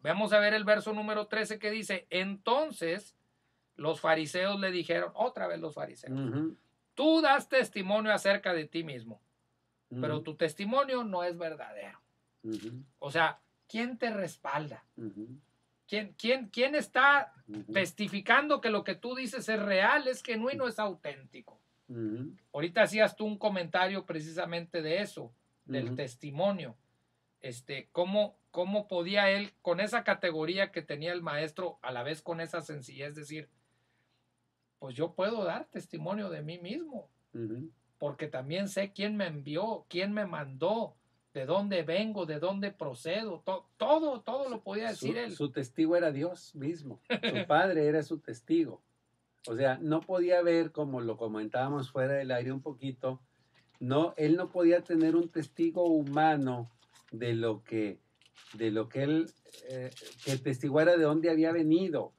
Vamos a ver el verso número 13 que dice, entonces los fariseos le dijeron, otra vez los fariseos, tú das testimonio acerca de ti mismo, pero tu testimonio no es verdadero. O sea, ¿quién te respalda? ¿Quién está testificando que lo que tú dices es real, es genuino, es auténtico? Ahorita hacías tú un comentario precisamente de eso, del testimonio. ¿Cómo podía él, con esa categoría que tenía el maestro, a la vez con esa sencillez, decir, pues yo puedo dar testimonio de mí mismo, porque también sé quién me envió, quién me mandó, de dónde vengo, de dónde procedo, todo lo podía decir él. Su testigo era Dios mismo, su padre era su testigo. O sea, no podía ver, como lo comentábamos fuera del aire un poquito, él no podía tener un testigo humano de lo que él, que testiguara de dónde había venido.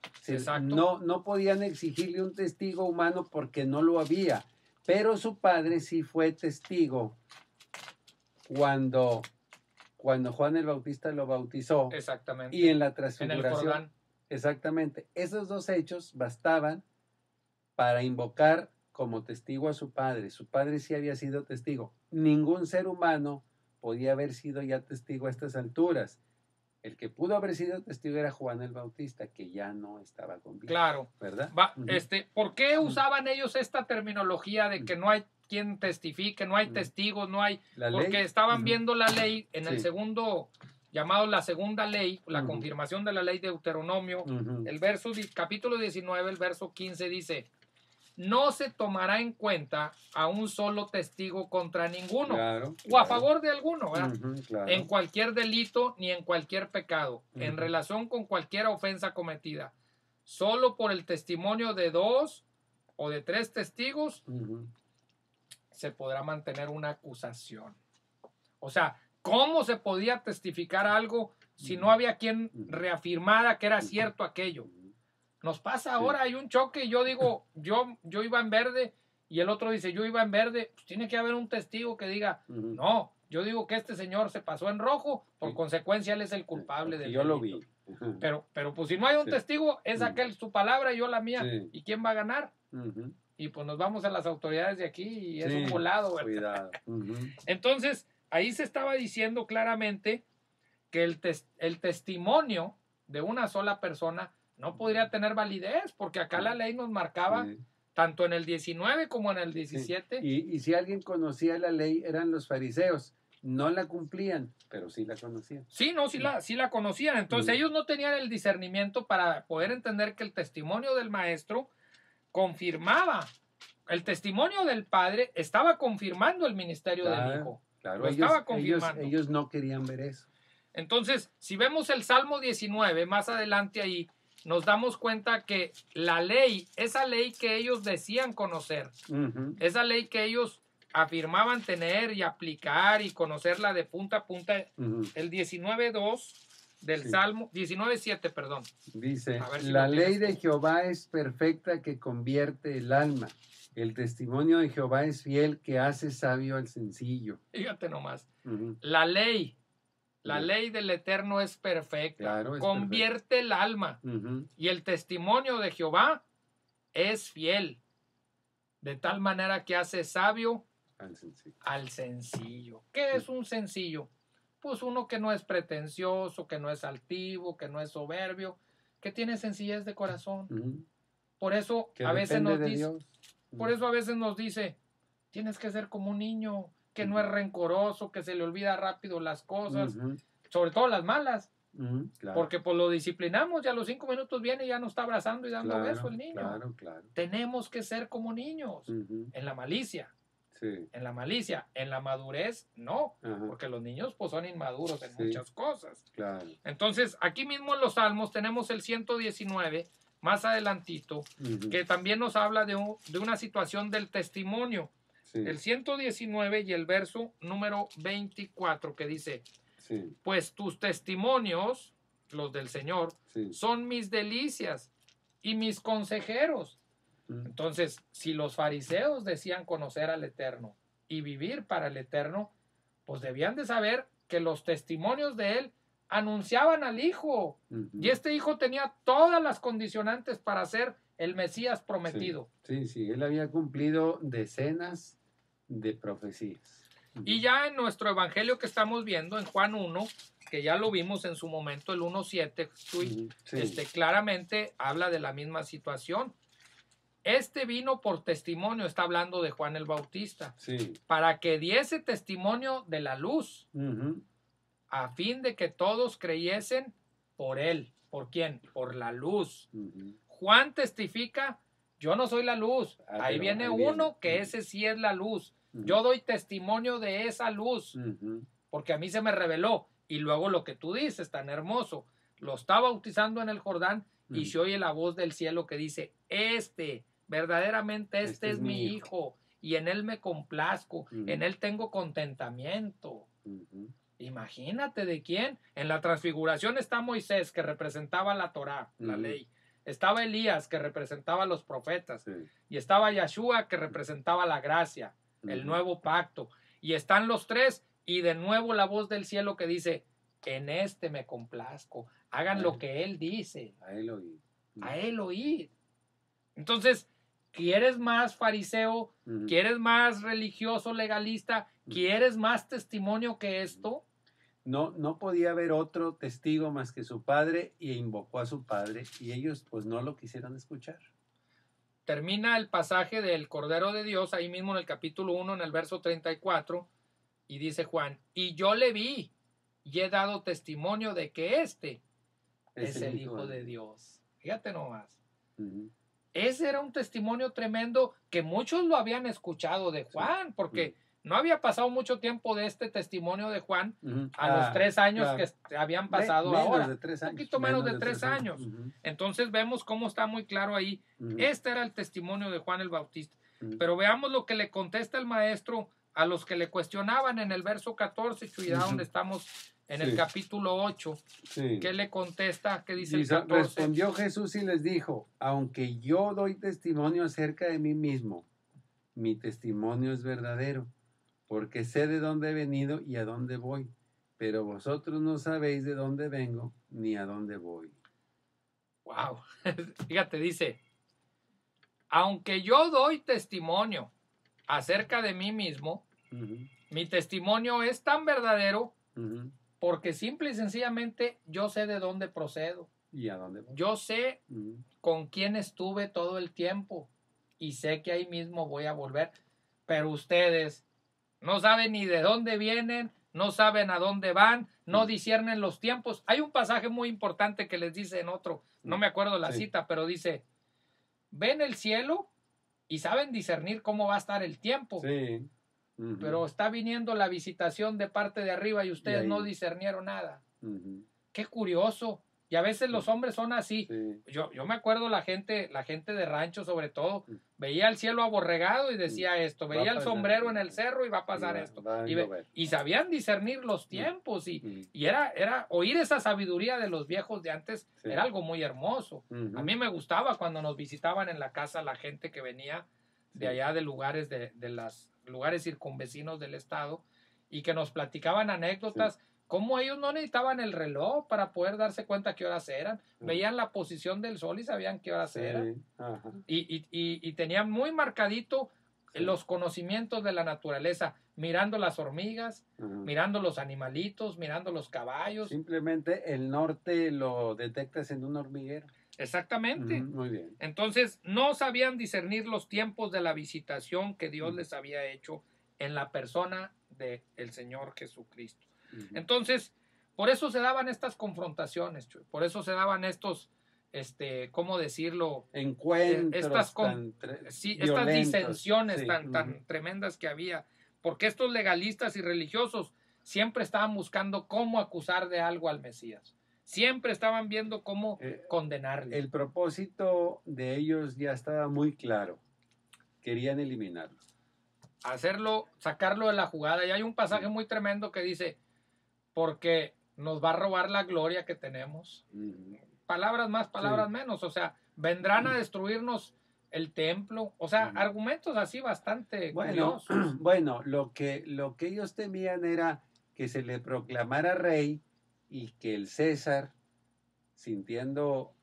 No podían exigirle un testigo humano porque no lo había, pero su padre sí fue testigo cuando Juan el Bautista lo bautizó. Exactamente. Y en la transfiguración. En el Jordán. Exactamente. Esos dos hechos bastaban para invocar como testigo a su padre. Su padre sí había sido testigo. Ningún ser humano podía haber sido ya testigo a estas alturas. El que pudo haber sido testigo era Juan el Bautista, que ya no estaba con vida. Claro. ¿Verdad? ¿Por qué usaban ellos esta terminología de que no hay quien testifique, no hay testigos, no hay... Porque estaban viendo la ley en el segundo, llamado la segunda ley, la confirmación de la ley de Deuteronomio, el capítulo 19, el verso 15 dice, no se tomará en cuenta a un solo testigo contra ninguno, o a favor de alguno, ¿verdad? En cualquier delito ni en cualquier pecado, en relación con cualquier ofensa cometida. Solo por el testimonio de 2 o de 3 testigos se podrá mantener una acusación. O sea, ¿cómo se podía testificar algo si no había quien reafirmara que era cierto aquello? Nos pasa ahora, hay un choque y yo digo, yo iba en verde y el otro dice, yo iba en verde, pues tiene que haber un testigo que diga, no, yo digo que este señor se pasó en rojo, por consecuencia él es el culpable del delito. Yo lo vi. Pero pues si no hay un testigo, es aquel su palabra y yo la mía. Sí. ¿Y quién va a ganar? Y pues nos vamos a las autoridades de aquí y es un volado, ¿verdad? Cuidado. Entonces, ahí se estaba diciendo claramente que el testimonio de una sola persona no podría tener validez, porque acá la ley nos marcaba, tanto en el 19 como en el 17. Y si alguien conocía la ley, eran los fariseos. No la cumplían, pero sí la conocían. Sí, no, sí la conocían. Entonces ellos no tenían el discernimiento para poder entender que el testimonio del maestro confirmaba, el testimonio del padre estaba confirmando el ministerio del hijo. Claro, lo estaba confirmando. Ellos no querían ver eso. Entonces, si vemos el Salmo 19, más adelante ahí, nos damos cuenta que la ley, esa ley que ellos decían conocer, esa ley que ellos afirmaban tener y aplicar y conocerla de punta a punta, el 19.2 del Salmo, 19.7, perdón. Dice, la ley de Jehová es perfecta que convierte el alma. El testimonio de Jehová es fiel que hace sabio al sencillo. Fíjate nomás. La ley del Eterno es perfecta. Claro, convierte el alma. Y el testimonio de Jehová es fiel. De tal manera que hace sabio al sencillo. ¿Qué es un sencillo? Pues uno que no es pretencioso, que no es altivo, que no es soberbio, que tiene sencillez de corazón. Por eso a veces nos dice, tienes que ser como un niño, que no es rencoroso, que se le olvida rápido las cosas, sobre todo las malas. Claro. Porque pues lo disciplinamos y a los 5 minutos viene y ya nos está abrazando y dando beso el niño. Claro. Tenemos que ser como niños, en la malicia. Sí. En la malicia, en la madurez, no, porque los niños pues son inmaduros en muchas cosas. Claro. Entonces, aquí mismo en los Salmos tenemos el 119, más adelantito, que también nos habla de una situación del testimonio. El 119 y el verso número 24 que dice, pues tus testimonios, los del Señor, son mis delicias y mis consejeros. Entonces, si los fariseos decían conocer al Eterno y vivir para el Eterno, pues debían de saber que los testimonios de él anunciaban al Hijo. Y este Hijo tenía todas las condicionantes para ser el Mesías prometido. Sí, él había cumplido decenas de profecías. Y ya en nuestro evangelio que estamos viendo, en Juan 1, que ya lo vimos en su momento, el 1.7, claramente habla de la misma situación. Este vino por testimonio, está hablando de Juan el Bautista, para que diese testimonio de la luz, a fin de que todos creyesen por él. ¿Por quién? Por la luz. Juan testifica, yo no soy la luz. Ahí viene uno que ese sí es la luz. Yo doy testimonio de esa luz, porque a mí se me reveló. Y luego lo que tú dices, tan hermoso, lo está bautizando en el Jordán y se oye la voz del cielo que dice, verdaderamente este es mi hijo y en él me complazco, en él tengo contentamiento. Imagínate de quién. En la transfiguración está Moisés, que representaba la Torá, la ley. Estaba Elías, que representaba a los profetas. Y estaba Yahshua, que representaba la gracia, el nuevo pacto. Y están los tres, y de nuevo la voz del cielo que dice, en este me complazco. Hagan lo que él dice. A él oír. A él oír. Entonces, ¿quieres más fariseo? ¿Quieres más religioso, legalista? ¿Quieres más testimonio que esto? No podía haber otro testigo más que su padre, y invocó a su padre, y ellos pues no lo quisieron escuchar. Termina el pasaje del Cordero de Dios, ahí mismo en el capítulo 1, en el verso 34, y dice Juan, y yo le vi, y he dado testimonio de que este es el Hijo de Dios. Fíjate nomás. Ese era un testimonio tremendo que muchos lo habían escuchado de Juan, porque no había pasado mucho tiempo de este testimonio de Juan a los 3 años que habían pasado ahora. Un poquito menos de 3 años. Entonces vemos cómo está muy claro ahí. Este era el testimonio de Juan el Bautista. Pero veamos lo que le contesta el maestro a los que le cuestionaban en el verso 14, cuidado, donde estamos en el capítulo 8. ¿Qué le contesta? ¿Qué dice el 14? Respondió Jesús y les dijo, aunque yo doy testimonio acerca de mí mismo, mi testimonio es verdadero, porque sé de dónde he venido y a dónde voy, pero vosotros no sabéis de dónde vengo ni a dónde voy. Wow. Fíjate, dice, aunque yo doy testimonio acerca de mí mismo, mi testimonio es tan verdadero porque simple y sencillamente yo sé de dónde procedo. ¿Y a dónde voy? Yo sé con quién estuve todo el tiempo y sé que ahí mismo voy a volver. Pero ustedes no saben ni de dónde vienen, no saben a dónde van, no disciernen los tiempos. Hay un pasaje muy importante que les dice en otro, no me acuerdo la cita, pero dice, ven el cielo y saben discernir cómo va a estar el tiempo. Sí. Pero está viniendo la visitación de parte de arriba y ustedes no discernieron nada. Qué curioso. Y a veces los hombres son así. Sí. Yo me acuerdo la gente de rancho sobre todo, veía el cielo aborregado y decía esto, veía el sombrero en el cerro y va a pasar esto. Y sabían discernir los tiempos y era oír esa sabiduría de los viejos de antes, era algo muy hermoso. A mí me gustaba cuando nos visitaban en la casa la gente que venía de allá de lugares de los lugares circunvecinos del estado y que nos platicaban anécdotas. Como ellos no necesitaban el reloj para poder darse cuenta qué horas eran. Veían la posición del sol y sabían qué horas eran. Y tenían muy marcadito los conocimientos de la naturaleza, mirando las hormigas, mirando los animalitos, mirando los caballos. Simplemente el norte lo detectas en un hormiguero. Exactamente. Muy bien. Entonces, no sabían discernir los tiempos de la visitación que Dios les había hecho en la persona del Señor Jesucristo. Entonces, por eso se daban estas confrontaciones, Chuy, por eso se daban estos, ¿cómo decirlo? Encuentros estas disensiones tan tremendas que había, porque estos legalistas y religiosos siempre estaban buscando cómo acusar de algo al Mesías, siempre estaban viendo cómo condenarle. El propósito de ellos ya estaba muy claro, querían eliminarlo. Sacarlo de la jugada, y hay un pasaje muy tremendo que dice, porque nos va a robar la gloria que tenemos. Palabras más, palabras menos. O sea, vendrán a destruirnos el templo. O sea, argumentos así bastante curiosos. Bueno, lo que ellos temían era que se le proclamara rey y que el César, sintiendo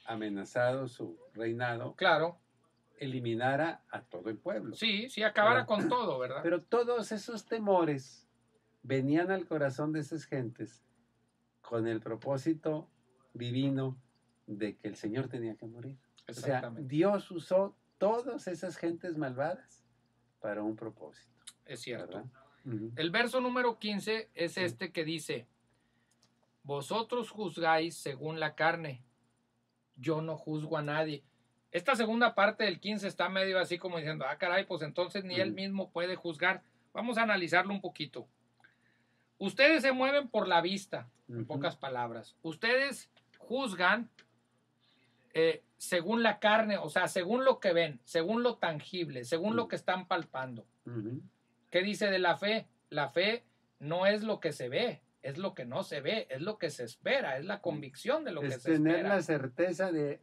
amenazado su reinado, eliminara a todo el pueblo. Sí, acabara con todo, ¿verdad? Pero todos esos temores venían al corazón de esas gentes con el propósito divino de que el Señor tenía que morir. O sea, Dios usó todas esas gentes malvadas para un propósito. Es cierto. El verso número 15 es este que dice, vosotros juzgáis según la carne, yo no juzgo a nadie. Esta segunda parte del 15 está medio así como diciendo, caray, pues entonces ni él mismo puede juzgar. Vamos a analizarlo un poquito. Ustedes se mueven por la vista, en pocas palabras. Ustedes juzgan según la carne, o sea, según lo que ven, según lo tangible, según lo que están palpando. ¿Qué dice de la fe? La fe no es lo que se ve, es lo que no se ve, es lo que se espera, es la convicción de lo que se espera. Es tener la certeza de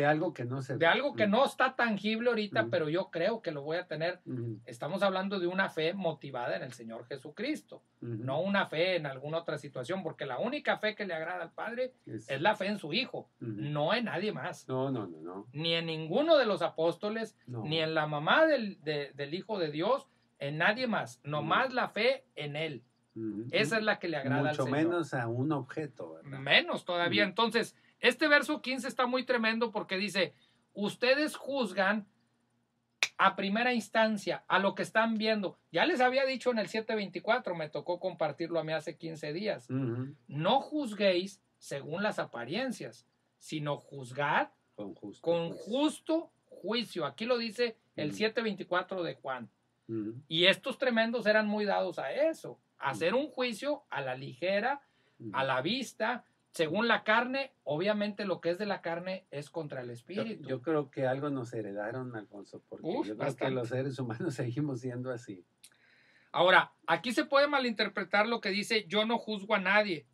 algo que no se ve. De algo que no está tangible ahorita, pero yo creo que lo voy a tener. Estamos hablando de una fe motivada en el Señor Jesucristo, no una fe en alguna otra situación, porque la única fe que le agrada al Padre es la fe en su Hijo, no en nadie más. No. Ni en ninguno de los apóstoles, ni en la mamá del Hijo de Dios, en nadie más, nomás la fe en Él. Esa es la que le agrada al Señor. Mucho menos a un objeto, ¿verdad? Menos todavía. Entonces, este verso 15 está muy tremendo porque dice, ustedes juzgan a primera instancia, a lo que están viendo. Ya les había dicho en el 7:24, me tocó compartirlo a mí hace 15 días. No juzguéis según las apariencias, sino juzgad con justo juicio. Aquí lo dice el 7:24 de Juan. Y estos tremendos eran muy dados a eso, a hacer un juicio a la ligera, a la vista, según la carne. Obviamente lo que es de la carne es contra el espíritu. Yo creo que algo nos heredaron, Alfonso, porque yo creo que los seres humanos seguimos siendo así. Ahora, aquí se puede malinterpretar lo que dice, yo no juzgo a nadie.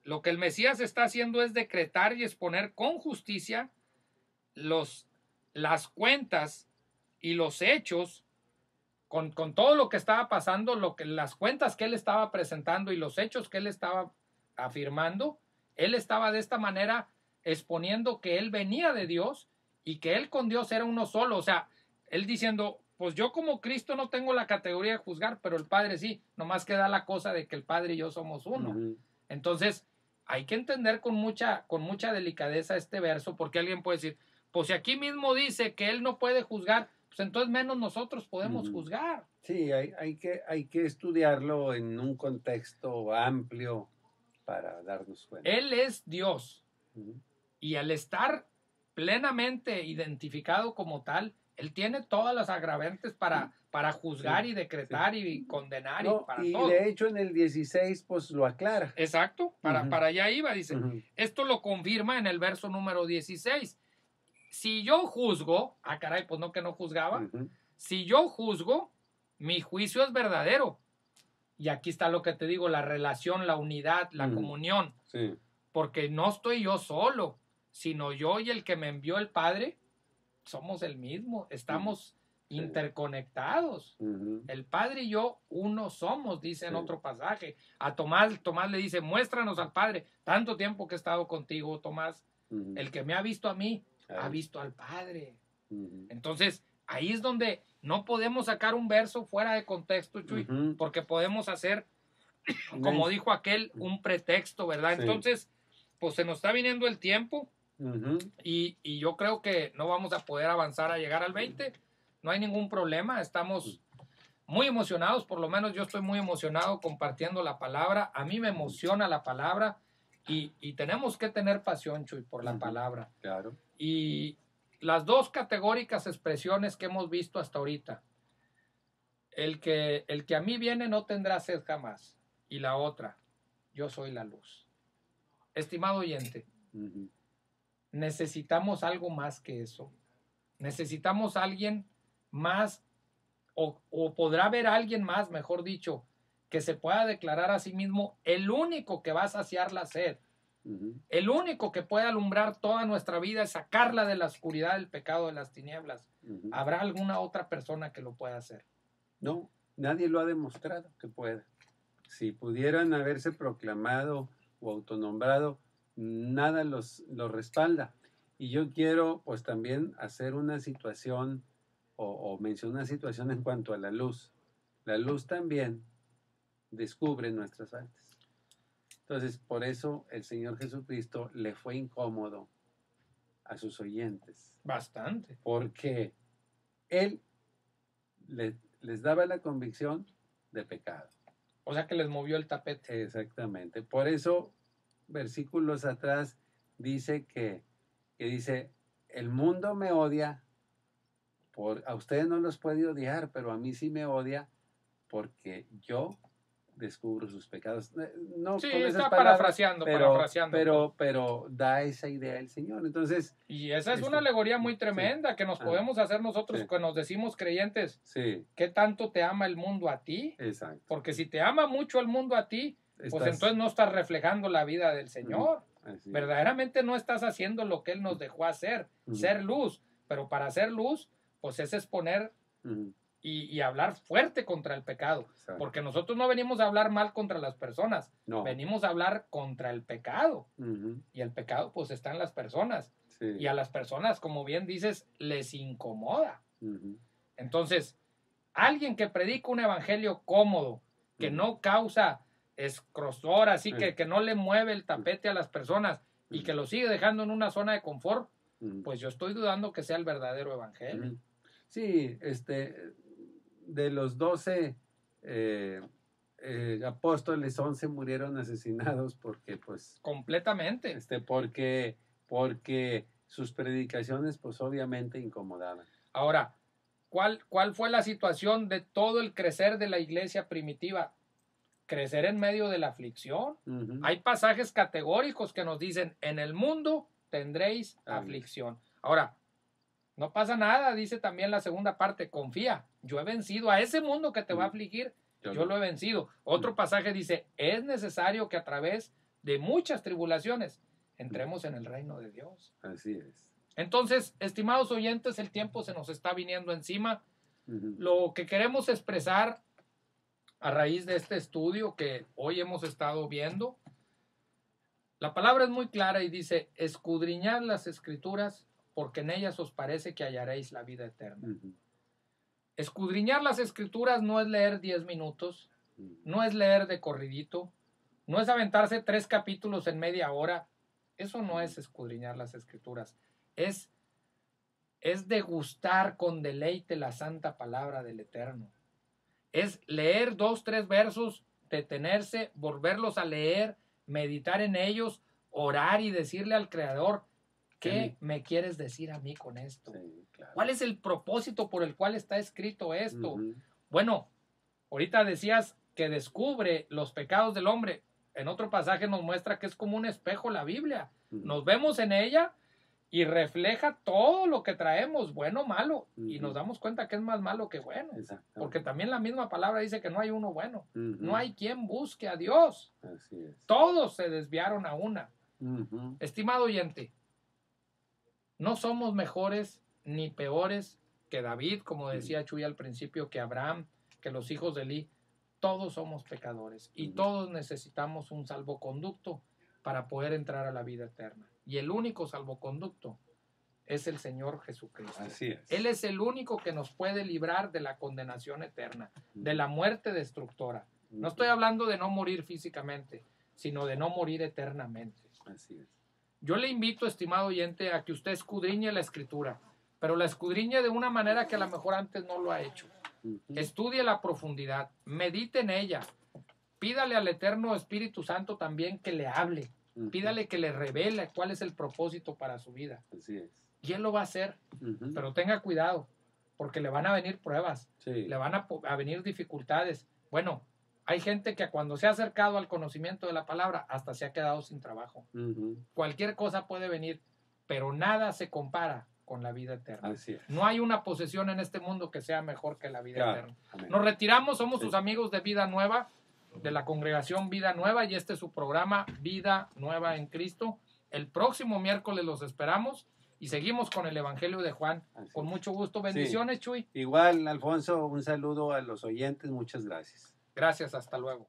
Lo que el Mesías está haciendo es decretar y exponer con justicia las cuentas y los hechos, con todo lo que estaba pasando, las cuentas que él estaba presentando y los hechos que él estaba afirmando, él estaba de esta manera exponiendo que él venía de Dios y que él con Dios era uno solo. O sea, él diciendo, pues yo como Cristo no tengo la categoría de juzgar, pero el Padre sí, nomás queda la cosa de que el Padre y yo somos uno. Entonces, hay que entender con mucha delicadeza este verso, porque alguien puede decir, pues si aquí mismo dice que él no puede juzgar, pues entonces menos nosotros podemos juzgar. Sí, hay que estudiarlo en un contexto amplio para darnos cuenta. Él es Dios. Y al estar plenamente identificado como tal, él tiene todas las agravantes para juzgar y decretar y condenar y para todo. De hecho en el 16 pues lo aclara. Exacto, para allá iba, dice. Esto lo confirma en el verso número 16. Si yo juzgo, caray, pues no que no juzgaba. Si yo juzgo, mi juicio es verdadero. Y aquí está lo que te digo, la relación, la unidad, la comunión. Sí. Porque no estoy yo solo, sino yo y el que me envió el Padre, somos el mismo, estamos interconectados. El Padre y yo uno somos, dice en otro pasaje. A Tomás le dice, muéstranos al Padre. Tanto tiempo que he estado contigo, Tomás. El que me ha visto a mí, ha visto al Padre. Entonces, ahí es donde no podemos sacar un verso fuera de contexto, Chuy, porque podemos hacer, como dijo aquel, un pretexto, ¿verdad? Entonces, pues se nos está viniendo el tiempo y yo creo que no vamos a poder avanzar a llegar al 20. No hay ningún problema, estamos muy emocionados, por lo menos yo estoy muy emocionado compartiendo la palabra. A mí me emociona la palabra y tenemos que tener pasión, Chuy, por la palabra. Claro. Y las dos categóricas expresiones que hemos visto hasta ahorita, el que a mí viene no tendrá sed jamás, y la otra, yo soy la luz. Estimado oyente, necesitamos algo más que eso. Necesitamos alguien más, o podrá haber alguien más, mejor dicho, que se pueda declarar a sí mismo el único que va a saciar la sed. El único que puede alumbrar toda nuestra vida, sacarla de la oscuridad del pecado, de las tinieblas. ¿Habrá alguna otra persona que lo pueda hacer? No, nadie lo ha demostrado que pueda. Si pudieran haberse proclamado o autonombrado, nada los respalda. Y yo quiero pues también hacer una situación o mencionar una situación en cuanto a la luz. La luz también descubre nuestras faltas. Entonces, por eso el Señor Jesucristo le fue incómodo a sus oyentes. Bastante. Porque Él les daba la convicción de pecado. O sea que les movió el tapete. Exactamente. Por eso, versículos atrás, dice que dice, el mundo me odia, a ustedes no los puede odiar, pero a mí sí me odia porque yo descubro sus pecados. No sí, con está palabras, parafraseando. Pero da esa idea el Señor. Entonces, y esa es una alegoría muy tremenda que nos podemos hacer nosotros que nos decimos creyentes. Sí. ¿Qué tanto te ama el mundo a ti? Exacto. Porque si te ama mucho el mundo a ti, pues entonces no estás reflejando la vida del Señor. Verdaderamente no estás haciendo lo que Él nos dejó hacer, ser luz. Pero para ser luz, pues es exponer y hablar fuerte contra el pecado. Exacto. Porque nosotros no venimos a hablar mal contra las personas, venimos a hablar contra el pecado. Y el pecado pues está en las personas. Sí. Y a las personas, como bien dices, les incomoda. Entonces, alguien que predica un evangelio cómodo, que no causa escrosor, así que no le mueve el tapete a las personas y que lo sigue dejando en una zona de confort, pues yo estoy dudando que sea el verdadero evangelio. Sí, de los 12 apóstoles, 11 murieron asesinados porque pues... Completamente. Porque sus predicaciones pues obviamente incomodaban. Ahora, ¿cuál fue la situación de todo el crecer de la iglesia primitiva? Crecer en medio de la aflicción. Hay pasajes categóricos que nos dicen, en el mundo tendréis aflicción. Ahora, no pasa nada, dice también la segunda parte, confía, yo he vencido a ese mundo que te va a afligir, yo lo he vencido. Otro pasaje dice, es necesario que a través de muchas tribulaciones entremos en el reino de Dios. Así es. Entonces, estimados oyentes, el tiempo se nos está viniendo encima. Lo que queremos expresar a raíz de este estudio que hoy hemos estado viendo, la palabra es muy clara y dice, escudriñad las escrituras porque en ellas os parece que hallaréis la vida eterna. Escudriñar las escrituras no es leer 10 minutos, no es leer de corridito, no es aventarse 3 capítulos en media hora. Eso no es escudriñar las escrituras. Es degustar con deleite la santa palabra del Eterno. Es leer 2, 3 versos, detenerse, volverlos a leer, meditar en ellos, orar y decirle al Creador, ¿qué me quieres decir a mí con esto? Sí, claro. ¿Cuál es el propósito por el cual está escrito esto? Bueno, ahorita decías que descubre los pecados del hombre. En otro pasaje nos muestra que es como un espejo la Biblia. Nos vemos en ella y refleja todo lo que traemos, bueno o malo. Y nos damos cuenta que es más malo que bueno. Porque también la misma palabra dice que no hay uno bueno. No hay quien busque a Dios. Así es. Todos se desviaron a una. Estimado oyente, no somos mejores ni peores que David, como decía Chuy al principio, que Abraham, que los hijos de Elí. Todos somos pecadores y todos necesitamos un salvoconducto para poder entrar a la vida eterna. Y el único salvoconducto es el Señor Jesucristo. Así es. Él es el único que nos puede librar de la condenación eterna, de la muerte destructora. No estoy hablando de no morir físicamente, sino de no morir eternamente. Así es. Yo le invito, estimado oyente, a que usted escudriñe la Escritura, pero la escudriñe de una manera que a lo mejor antes no lo ha hecho. Estudie la profundidad, medite en ella, pídale al Eterno Espíritu Santo también que le hable, pídale que le revele cuál es el propósito para su vida. Así es. Y Él lo va a hacer, pero tenga cuidado, porque le van a venir pruebas, le van a venir dificultades. Bueno, hay gente que cuando se ha acercado al conocimiento de la palabra, hasta se ha quedado sin trabajo. Cualquier cosa puede venir, pero nada se compara con la vida eterna. Así es. No hay una posesión en este mundo que sea mejor que la vida eterna. Amén. Nos retiramos, somos sus amigos de Vida Nueva, de la congregación Vida Nueva, y este es su programa Vida Nueva en Cristo. El próximo miércoles los esperamos y seguimos con el Evangelio de Juan. Con mucho gusto. Bendiciones, Chuy. Igual, Alfonso, un saludo a los oyentes. Muchas gracias. Gracias, hasta luego.